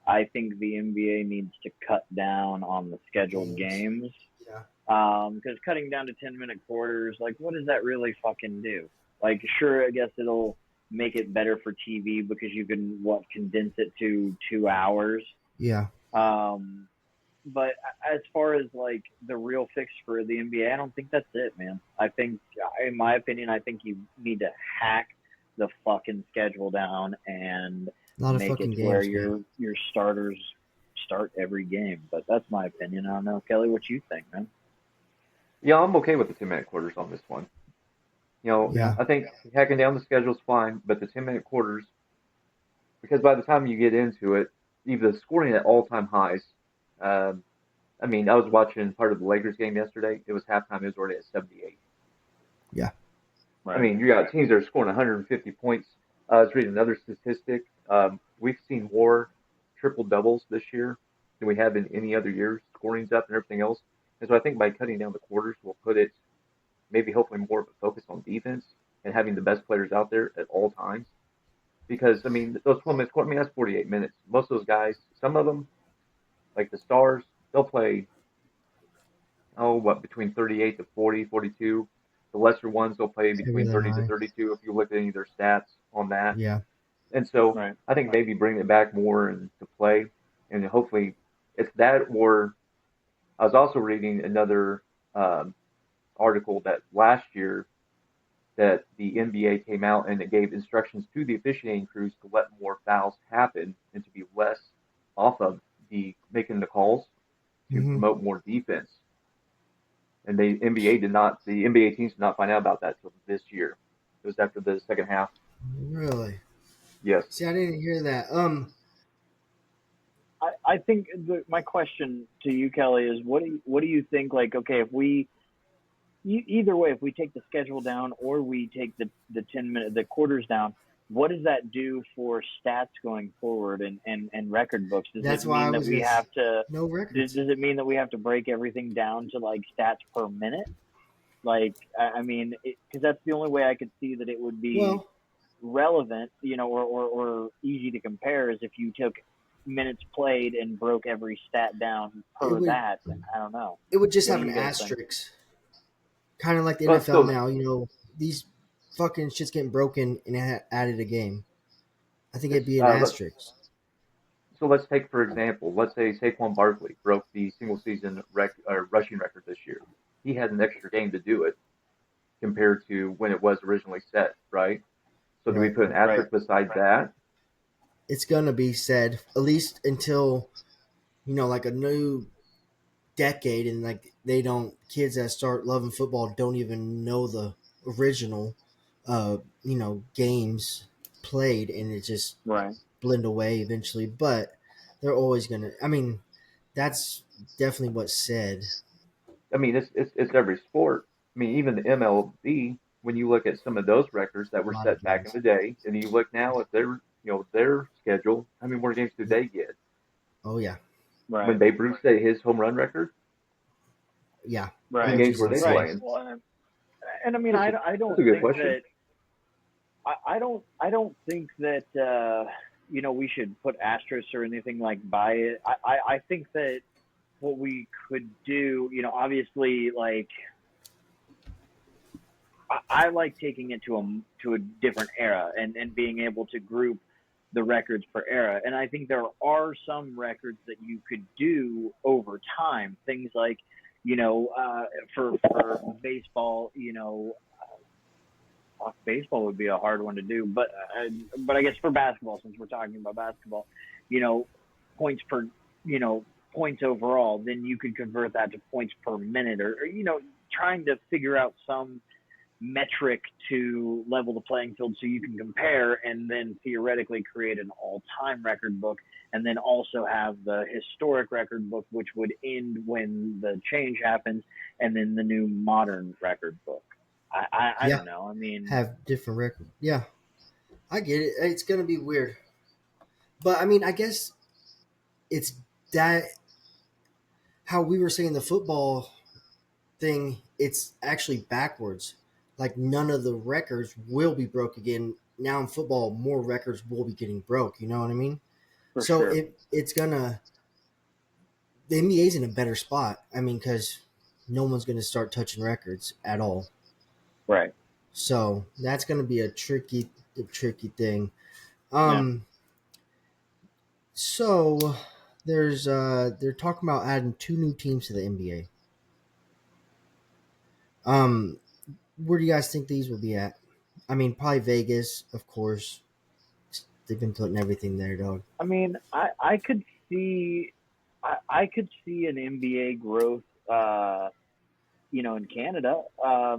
I think the NBA needs to cut down on the scheduled Games. games. Yeah. Because cutting down to 10-minute quarters, like, what does that really fucking do? Like, sure, I guess it'll make it better for TV because you can, condense it to 2 hours. Yeah. Um, but as far as like the real fix for the NBA, I don't think that's it, man. I think, in my opinion, I think you need to hack the fucking schedule down and A lot of make it fucking to where games, man. your starters start every game. But that's my opinion. I don't know, Kelly, what you think, man? Yeah, I'm okay with the 10-minute quarters on this one. You know, Yeah. I think hacking down the schedule is fine, but the 10-minute quarters, because by the time you get into it, even the scoring at all-time highs. Um, I mean, I was watching part of the Lakers game yesterday. It was halftime. It was already at 78. Yeah. I Right. mean, you got teams that are scoring 150 points. I was reading another statistic. We've seen more triple doubles this year than we have in any other year. Scoring's up and everything else. And so I think by cutting down the quarters, we'll put it maybe hopefully more of a focus on defense and having the best players out there at all times. Because I mean, those 12 minutes, I mean that's 48 minutes. Most of those guys, some of them, like the stars, they'll play between 38 to 40, 42. The lesser ones they'll play Can't be between that 30 to high. 32 if you look at any of their stats on that. Yeah. And so Right. I think maybe bring it back more and to play, and hopefully it's that. Or I was also reading another um, article that last year that the NBA came out and it gave instructions to the officiating crews to let more fouls happen and to be less off of the making the calls to Mm-hmm. promote more defense. And the NBA teams did not find out about that till this year. It was after the second half. Really? Yes. See, I didn't hear that. I think my question to you, Kelly, is what do you think? Like, okay, if we either way, if we take the schedule down or we take the 10 minute the quarters down, what does that do for stats going forward and record books? Does That's it why I mean that was we gonna have to no records. does it mean that we have to break everything down to like stats per minute? Like, I mean, because that's the only way I could see that it would be Well, relevant, or easy to compare is if you took minutes played and broke every stat down it per would that. I don't know. it would just What have do an you guys think? asterisk, kind of like the Well, it's NFL still now. You know, these fucking shit's getting broken and added a game. I think it'd it's be an asterisk. so let's take for example, let's say Saquon Barkley broke the single season rushing record this year. He had an extra game to do it compared to when it was originally set, right? So do we Right. put an Right. asterisk beside that? It's gonna be said at least until like a new decade, and like they don't kids that start loving football don't even know the original games played, and it just Right. blend away eventually. But they're always gonna, I mean, that's definitely what's said. I mean, it's every sport. I mean, even the MLB. when you look at some of those records that A were lot of set back in games. the day, and you look now at their schedule, how many more games do Yep. they get? Oh yeah, When Right. Babe Ruth set his home run record, yeah. how many Right. games Which is were they insane. Right. playing? Well, and I mean, That's I that's a don't good think question. that I don't think that we should put asterisks or anything like by it. I think that what we could do, obviously, like I like taking it to a different era and being able to group the records per era. And I think there are some records that you could do over time. Things like, for baseball, baseball would be a hard one to do, but I guess for basketball, since we're talking about basketball, you know, points per, points overall, then you could convert that to points per minute, or trying to figure out some metric to level the playing field so you can compare and then theoretically create an all-time record book, and then also have the historic record book, which would end when the change happens, and then the new modern record book. I Yeah, don't know. I mean, have different records. Yeah, I get it. It's gonna be weird, but I mean, I guess it's that how we were saying the football thing. It's actually backwards. Like none of the records will be broke again. Now in football, more records will be getting broke. You know what I mean? for So sure. it's gonna the NBA's in a better spot. I mean, because no one's gonna start touching records at all. Right. So that's gonna be a tricky thing. Yeah. Um, so they're talking about adding two new teams to the NBA. Um, where do you guys think these will be at? I mean, probably Vegas, of course. They've been putting everything there, dog. I mean, I could see I could see an NBA growth. In Canada,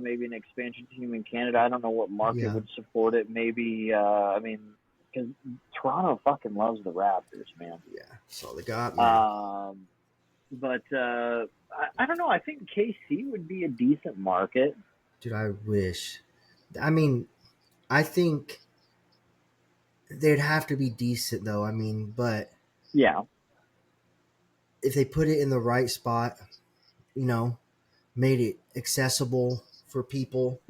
maybe an expansion team in Canada. I don't know what market Yeah, would support it. Maybe, I mean, because Toronto fucking loves the Raptors, man. yeah. That's all they got, man. Um, but I don't know. I think KC would be a decent market. Dude, I wish. I mean, I think they'd have to be decent, though. I mean, but Yeah, if they put it in the right spot, you know, made it accessible for people,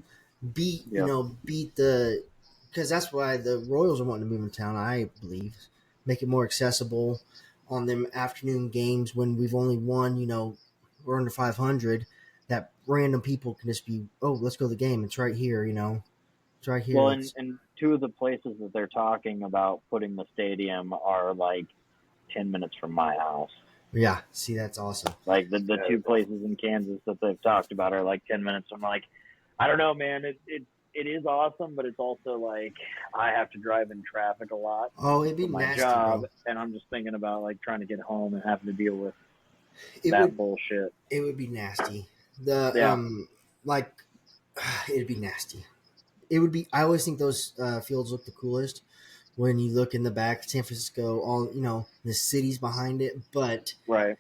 yeah. beat the, because that's why the Royals are wanting to move in town. I believe make it more accessible on them afternoon games when we've only won. We're under 500. That random people can just be, oh, let's go to the game. It's right here. It's right here. Well, and Let's. and two of the places that they're talking about putting the stadium are like 10 minutes from my house. Yeah. See, that's awesome. Like the That two is awesome. places in Kansas that they've talked about are like 10 minutes. I'm like, I don't know, man. It is awesome, but it's also like I have to drive in traffic a lot Oh, it'd be for my nasty, job, bro. and I'm just thinking about like trying to get home and having to deal with It that would. bullshit. It would be nasty. The Yeah, like, it'd be nasty. It would be. I always think those fields look the coolest when you look in the back, San Francisco, all the cities behind it. But right.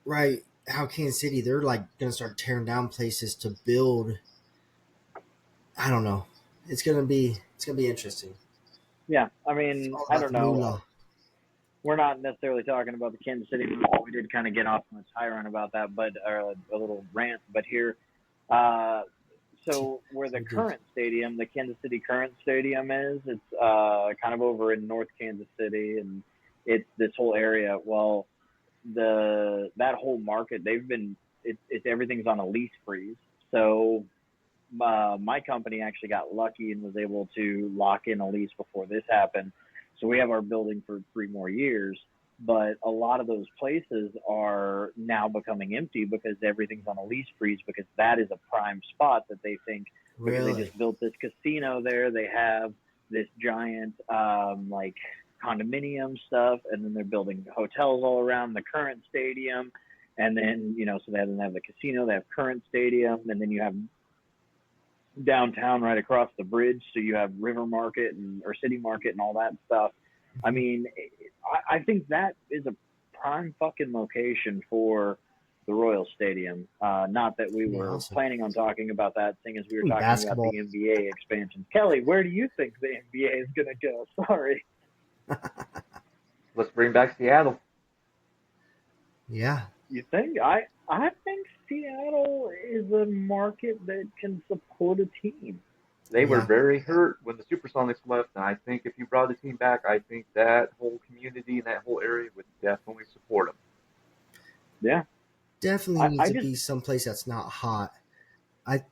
right, how Kansas City, they're like gonna start tearing down places to build. I don't know. It's gonna be interesting. Yeah, I It's mean, all I about don't the know. moolah. We're not necessarily talking about the Kansas City. We did kind of get off on a high run about that, but a little rant. But here, uh, so where the We did. current stadium, the Kansas City current stadium is, it's kind of over in North Kansas City, and it's this whole area. Well, that whole market, it's everything's on a lease freeze. So my company actually got lucky and was able to lock in a lease before this happened. So we have our building for 3 more years. But a lot of those places are now becoming empty because everything's on a lease freeze, because that is a prime spot that they think, because they Really? just built this casino there. They have this giant like condominium stuff, and then they're building hotels all around the current stadium. And then, so they have the casino, they have current stadium, and then you have downtown right across the bridge. So you have River Market or City Market and all that stuff. I Mhm. mean, I think that is a prime fucking location for the Royal Stadium. Not that we Yeah, were awesome. planning on talking about that, seeing as we were Ooh, talking about basketball. the NBA expansion. Kelly, where do you think the NBA is going to go? Sorry. Let's bring back Seattle. Yeah, You think? I think Seattle is a market that can support a team. They were yeah, very hurt when the Supersonics left, and I think if you brought the team back, I think that whole community and that whole area would definitely support them. Yeah. definitely I needs to just be someplace that's not hot. It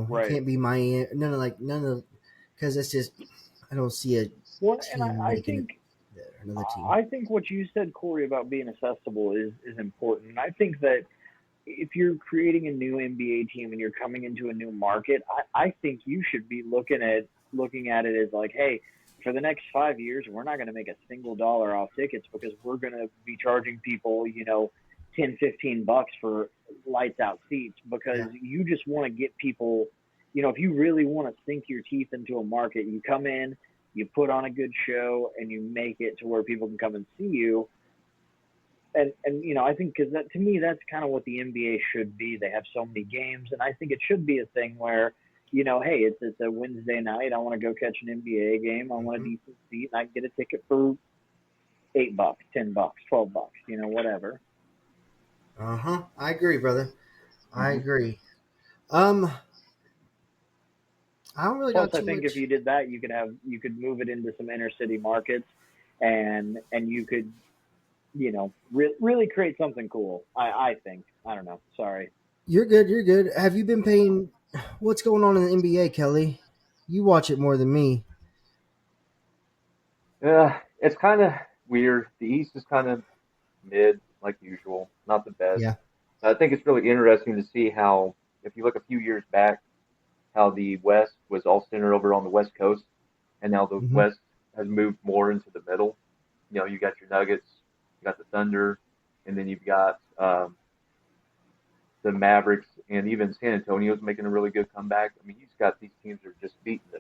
right. can't be Miami. None of, because it's just I don't see a Well, and team I making it think there. Another team. I think what you said, Corey, about being accessible is important. And I think that if you're creating a new NBA team and you're coming into a new market, I think you should be looking at it as like, hey, for the next 5 years, we're not going to make a single dollar off tickets because we're going to be charging people, 10, $15 for lights out seats because Yeah. you just want to get people, if you really want to sink your teeth into a market, you come in, you put on a good show, and you make it to where people can come and see you. And I think because that to me that's kind of what the NBA should be. They have so many games, and I think it should be a thing where hey, it's a Wednesday night. I want to go catch an NBA game. I want a Hmm. decent seat, and I can get a ticket for $8, $10, $12, whatever. Uh-huh. I agree, brother. I Mm-hmm. agree. I don't really Plus, got I too think if much. you did that, you could move it into some inner city markets, and you could really create something cool. I think. I don't know. Sorry. You're good. You're good. Have you been paying? What's going on in the NBA, Kelly? You watch it more than me. Yeah, it's kind of weird. The East is kind of mid, like usual, not the best. Yeah. I think it's really interesting to see how, if you look a few years back, how the West was all centered over on the West Coast, and now the Hmm. West has moved more into the middle. You got your Nuggets, you got the Thunder, and then you've got the Mavericks, and even San Antonio's making a really good comeback. I mean, you've got these teams that are just beating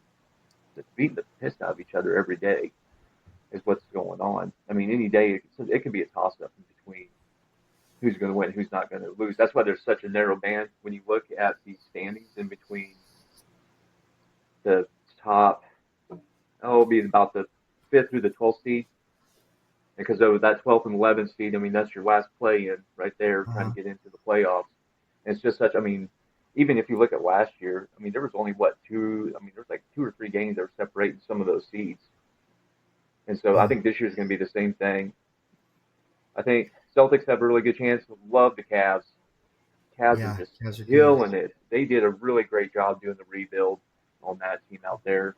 the piss out of each other every day. Is what's going on. I mean, any day it can be a toss up in between who's going to win, who's not going to lose. That's why there's such a narrow band when you look at the standings in between the top. Oh, it'll be about the fifth through the 12th seed, because of that 12th and 11th seed. I mean, that's your last play in right there, trying Uh-huh. to get into the playoffs. And it's just such. I mean, even if you look at last year, I mean, there was only what two. I mean, there's like 2 or 3 games that were separating some of those seeds. And so I Yeah. think this year's going to be the same thing. I think Celtics have a really good chance. Love the Cavs. Cavs are Yeah. just Cavs are good. killing it. They did a really great job doing the rebuild on that team out there.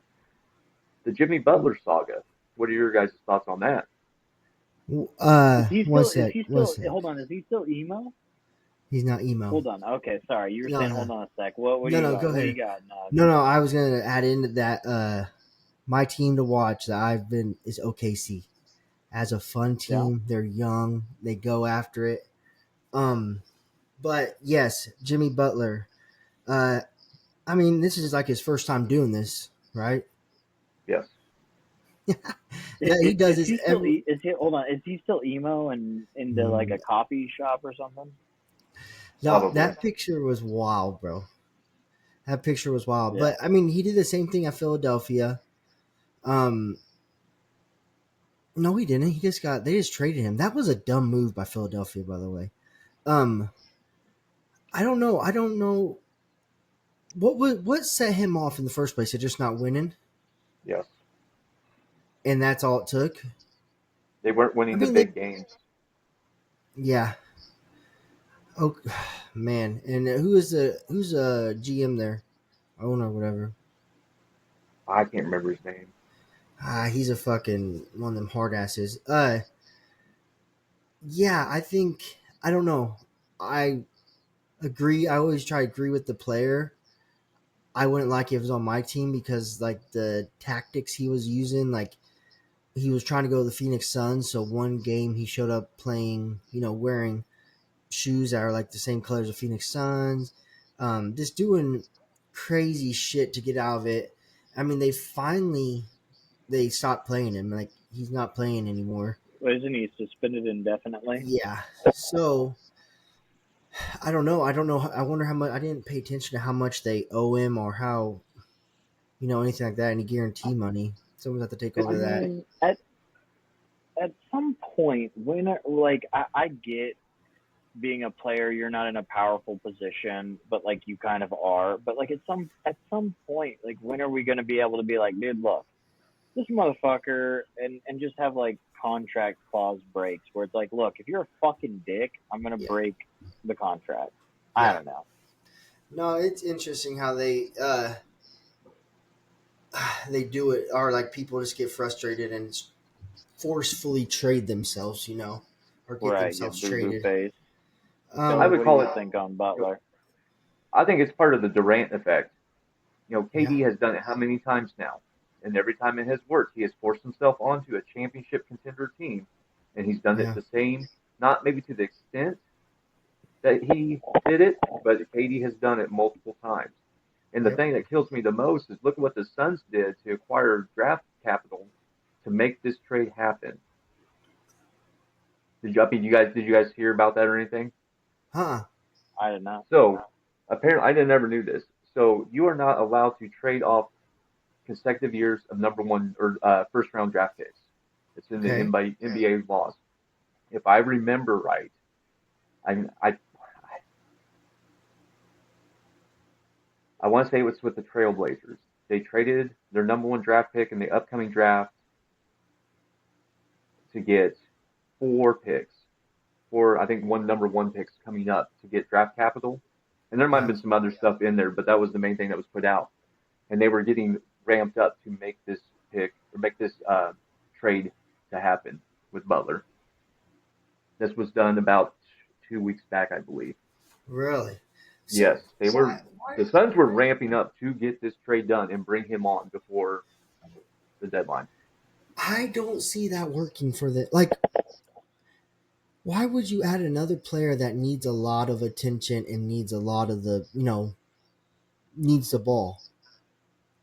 The Jimmy Butler saga. What are your guys' thoughts on that? Is he One still? Is sec. he One still? sec. Hold on. Is he still emo? He's not emo. Hold on. Okay, sorry. You were No, saying no, hold on a sec. What do no, you no. got? Go What do you ahead. got, Nog? No, no. I was gonna add into that. My team to watch that I've been is OKC. As a fun Yeah. team, they're young. They go after it. Um, but yes, Jimmy Butler. Uh, I mean, this is like his first time doing this, right? Yes, That he does Is this he still? every. Is he? Hold on. Is he still emo and into like Mm, a coffee shop or something? no, probably. that picture was wild, bro. That picture was wild. Yeah. But I mean, he did the same thing at Philadelphia. Um, no, he didn't. He just got they just traded him. That was a dumb move by Philadelphia, by the way. Um, I don't know. I don't know what set him off in the first place. Of just not winning, Yes, and that's all it took. they weren't I winning the mean, they big games. yeah. Oh man, and who's a GM there, owner, whatever. I can't remember his name. He's a fucking one of them hard asses. Yeah, I think I don't know. I agree. I always try to agree with the player. I wouldn't like if it was on my team because like the tactics he was using, like he was trying to go to the Phoenix Suns. So one game he showed up playing, wearing shoes that are like the same colors of Phoenix Suns, just doing crazy shit to get out of it. I mean, they stopped playing him. Like he's not playing anymore. Well, isn't he suspended indefinitely? Yeah. So I don't know. I don't know. I wonder how much. I didn't pay attention to how much they owe him or how, anything like that. Any guarantee money. Someone's have to take It's I over that. mean, at some point, when like I get being a player, you're not in a powerful position, but like you kind of are. But like at some point, like when are we going to be able to be like, dude, look, this motherfucker, and just have like contract clause breaks where it's like, look, if you're a fucking dick, I'm gonna Yeah. break the contract. I Yeah. don't know. No, it's interesting how they do it, or like people just get frustrated and forcefully trade themselves, or get Right, you themselves boo boo traded. face. I Billy, Um, would what do call you it. think on Butler? I think it's part of the Durant effect. yeah, KD has done it how many times now? And every time it has worked, he has forced himself onto a championship contender team, and he's done it yeah, the same, not maybe to the extent that he did it, but KD has done it multiple times. And the yep. thing that kills me the most is look at what the Suns did to acquire draft capital to make this trade happen. Did you guys hear about that or anything? Huh? I did not. So apparently, never knew this. So you are not allowed to trade off consecutive years of number one or first round draft picks. It's in the Okay. NBA laws. If I remember right, I I want to say it was with the Trailblazers. They traded their number one draft pick in the upcoming draft to get four picks, four I think one number one picks coming up to get draft capital. And there might have Yeah. been some other stuff in there, but that was the main thing that was put out. And they were getting ramped up to make this pick or make this trade to happen with Butler. This was done about 2 weeks back, I believe. Really? So Yes, they were. The Suns were ramping up to get this trade done and bring him on before the deadline. I don't see that working for the like. Why would you add another player that needs a lot of attention and needs a lot of needs the ball?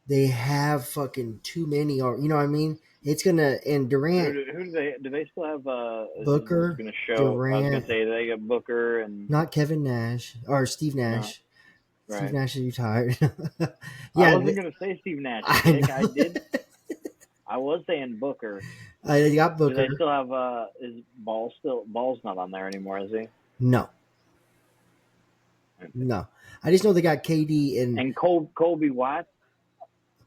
They have fucking too many, or you know what I mean? It's gonna and Durant, Who do they still have? Is this Booker, gonna show? I was gonna Durant, say they got Booker and not Kevin Nash or Steve no, Nash. Steve right. Nash is retired. I yeah, wasn't gonna say Steve Nash, I dick. I know. did. I was saying Booker. I got Do they Booker. still have? Is Ball's not on there anymore? Is he? No, no. I just know they got KD and And Colby White?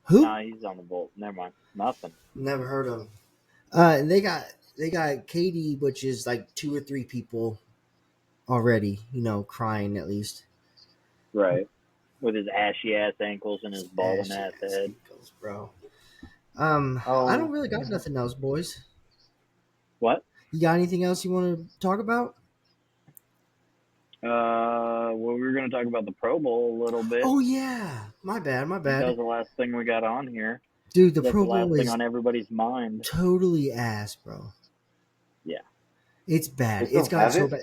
who? Nah, he's on the Bolt. Never mind. Nothing. Never heard of him. They got KD, which is like two or three people already. Crying at least. Right. With his ashy ass ankles and his Just balding ashy ass ass head. ankles, bro. I don't Oh, really got nothing else, boys. What? You got anything else you want to talk about? Well, we were gonna talk about the Pro Bowl a little bit. Oh yeah, my bad, my I think that bad, was the last thing we got on here. dude. The That's Pro the last Bowl thing is on everybody's mind. totally ass, bro. Yeah. It's they bad. It's still gotten have so it. bad.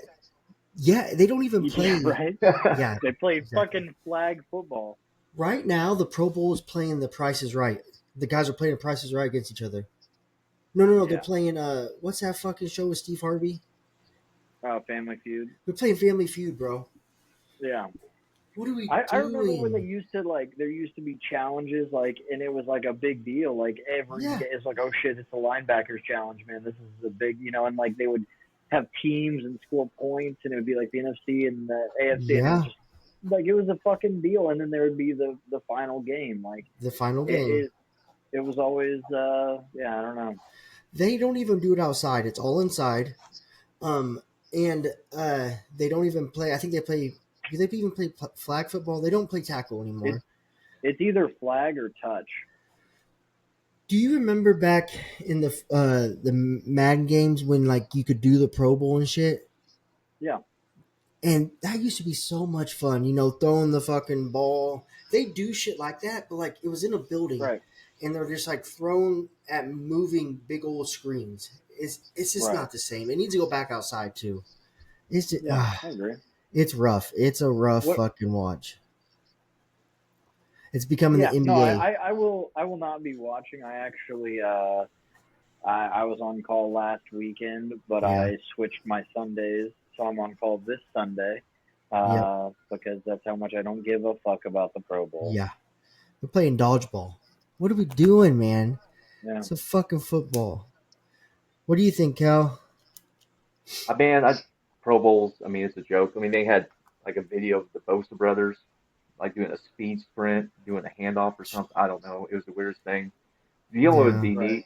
Yeah, they don't even Yeah, play. right? Yeah, They play exactly. fucking flag football. Right now, the Pro Bowl is playing The Price is Right. The guys are playing The Price is Right against each other. No, no, no. They're Yeah. playing. What's that fucking show with Steve Harvey? Family Feud. They're playing Family Feud, bro. Yeah. What are we I remember when doing? there used to be challenges and it was like a big deal. Like every Yeah, day, it's like, oh shit, it's a linebackers challenge, man. This is a big, and like they would have teams and score points, and it would be like the NFC and the AFC, and it was yeah. just like it was a fucking deal. And then there would be the final game. Like The final it game. it was always yeah, I don't know. They don't even do it outside. It's all inside. And they don't even play. I think they play. Do they even play flag football? They don't play tackle It's anymore. it's either flag or touch. Do you remember back in the Madden games when like you could do the Pro Bowl and shit? Yeah, And that used to be so much fun, throwing the fucking ball. They do shit like that, but like it was in a building right, and they're just like thrown at moving big old screens. It's just right. not the same. It needs to go back outside too. It's just, Yeah, I agree. it's rough. It's a rough What fucking watch. It's becoming the Yeah, no, NBA. I will not be watching. I actually I was on call last weekend, but Yeah. I switched my Sundays, so I'm on call this Sunday. because that's how much I don't give a fuck about the Pro Bowl. Yeah. We're playing dodgeball. What are we doing, man? Yeah. It's a fucking football. What do you think, Cal? Pro Bowls. I mean, it's a joke. I mean, they had like a video of the Bosa brothers like doing a speed sprint, doing a handoff or something. I don't know. It was the weirdest thing. You know what would Yeah. be neat?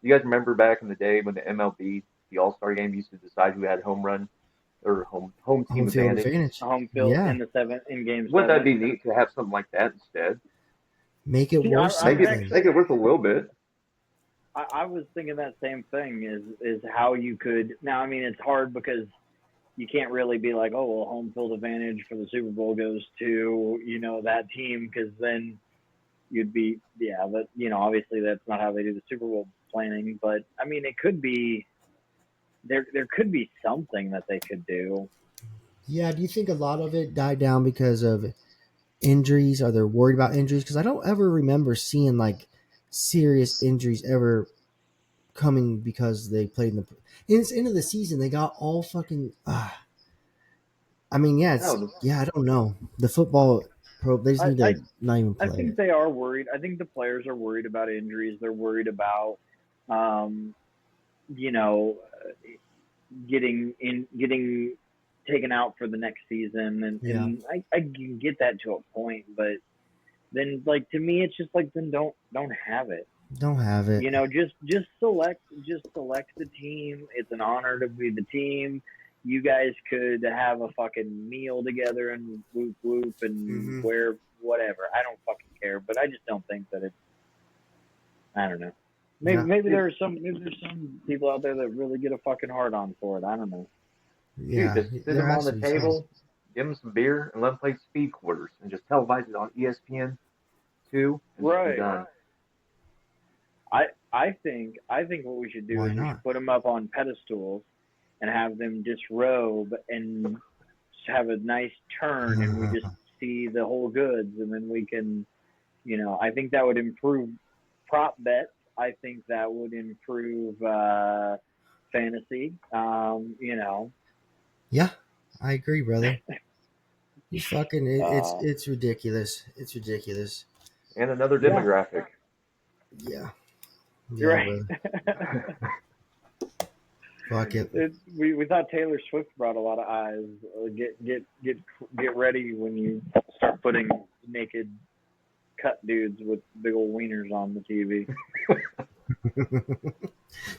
You guys remember back in the day when the MLB, the All Star game, used to decide who had home run or home team Home field advantage? advantage. Home field Yeah. in game Wouldn't that 7. be neat to have something like that instead? Make it See, worth I was something. Make it worth a little bit. I was thinking that same thing is how you could. Now, I mean, it's hard because you can't really be like, oh, well, home field advantage for the Super Bowl goes to, that team, because then you'd be, yeah, but, obviously that's not how they do the Super Bowl planning. But, I mean, it could be, there could be something that they could do. Yeah, do you think a lot of it died down because of injuries? Are they worried about injuries? Because I don't ever remember seeing like serious injuries ever coming because they played in the. And it's end of the season. They got all fucking. I mean, No, I don't know. The football pro. They just I, need I, to not even I play think it. they are worried. I think the players are worried about injuries. They're worried about, um, you know, getting taken out for the next season, Yeah. and I can get that to a point, but then, like, to me it's just like, then don't have it. Don't have it. Just select the team. It's an honor to be the team. You guys could have a fucking meal together and whoop whoop and wear whatever. I don't fucking care, but I just don't think that it's. I don't know. Maybe there's some people out there that really get a fucking hard on for it. I don't know. Yeah. dude, just sit There them on has the to be some. table, give them some beer, and let them play speed quarters, and just televise it on ESPN two, and just be Right. done. I think what we should do Why is we not? should put them up on pedestals and have them disrobe and have a nice turn, and we just see the whole goods, and then we can, I think that would improve prop bets. I think that would improve fantasy. Yeah, I agree, brother. You fucking it's ridiculous. It's ridiculous. And another Yeah. demographic. Yeah. You're Yeah, right. brother. Fuck it. We thought Taylor Swift brought a lot of eyes. Get ready when you start putting naked cut dudes with big old wieners on the TV.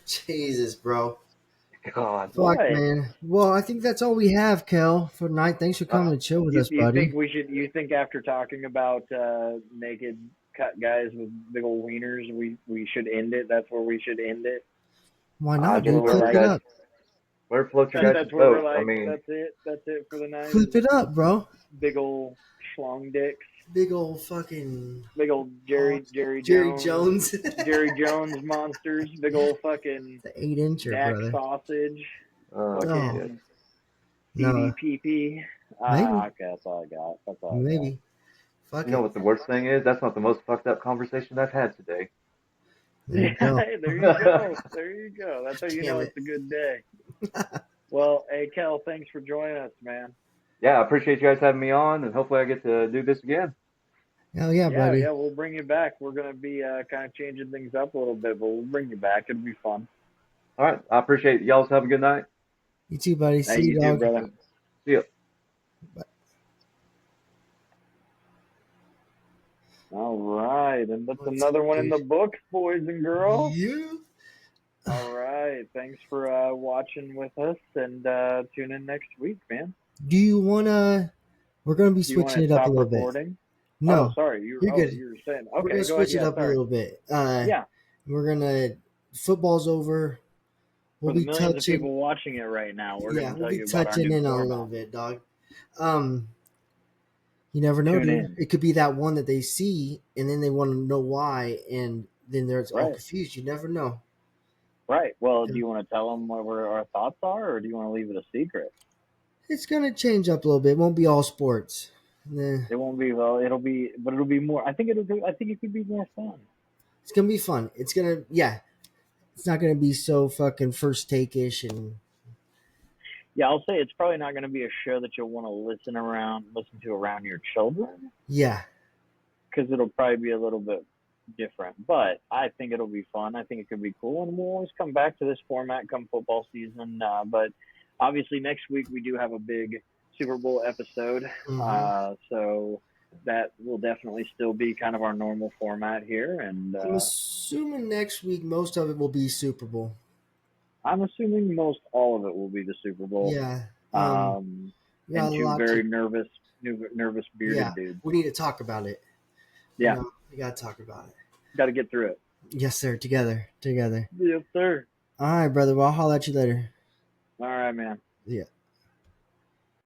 Jesus, bro. God. Fuck, What? man. Well, I think that's all we have, Kel, for tonight. Thanks for coming to chill with us, You buddy. think we should? You think after talking about naked cut guys with big old wieners, we should end it? That's where we should end it. Why not, Just dude? Flip it up. where floats your guys' That's where we're boat. like, I mean, that's it for the night. Flip it up, bro. Big old schlong dicks. Big old fucking Big old Jerry Jones. Jerry Jones monsters. Big old fucking The 8-incher, Dak brother. sausage. oh, Fucking No. PvPP. Maybe. Okay, that's all I got. That's all I got. Maybe. Fuck you know it. what the worst thing is? That's not the most fucked up conversation I've had today. There you go. Hey, there you go. There you go. That's how you Damn know it. it's a good day. Well, hey, Kel, thanks for joining us, man. Yeah, I appreciate you guys having me on, and hopefully I get to do this again. Hell yeah, buddy. Yeah, we'll bring you back. We're going to be kind of changing things up a little bit, but we'll bring you back. It'll be fun. All right, I appreciate it. Y'all have a good night. You too, buddy. Hey, See you, you dog. too, brother. See ya. All right, and that's another one in the books, boys and girls. Yeah. All right, thanks for watching with us, and tune in next week, man. Do you wanna? We're gonna be Do you want switching to it up a stop little bit. recording? No, Oh, sorry. You're good. You were saying. We're Okay, gonna go switch ahead. it up a little bit. Yeah. We're gonna. Football's over. For the millions of people watching it right now, we're gonna tell you about our touching new in on a format. little bit, dog. You never know, Tune dude. in. It could be that one that they see, and then they want to know why, and then they're all Right. confused. You never know. Right. Well, do you want to tell them what our thoughts are, or do you want to leave it a secret? It's gonna change up a little bit. It won't be all sports. Nah. It won't be. Well, it'll be more. I think it could be more fun. It's gonna be fun. It's gonna, yeah. It's not gonna be so fucking first take ish and Yeah, I'll say it's probably not going to be a show that you'll want to listen to around your children, Yeah. because it'll probably be a little bit different. But I think it'll be fun. I think it could be cool, and we'll always come back to this format come football season. But obviously, next week we do have a big Super Bowl episode, Mm-hmm. so that will definitely still be kind of our normal format here. And I'm assuming next week most of it will be Super Bowl. I'm assuming most all of it will be the Super Bowl. Yeah. We got And a two lot very to. nervous Yeah, bearded dudes. we need to talk about it. Yeah, We got to talk about it. got to get through it. Yes, sir. Together. Yes, sir. All right, brother. Well, I'll holler at you later. All right, man. Yeah.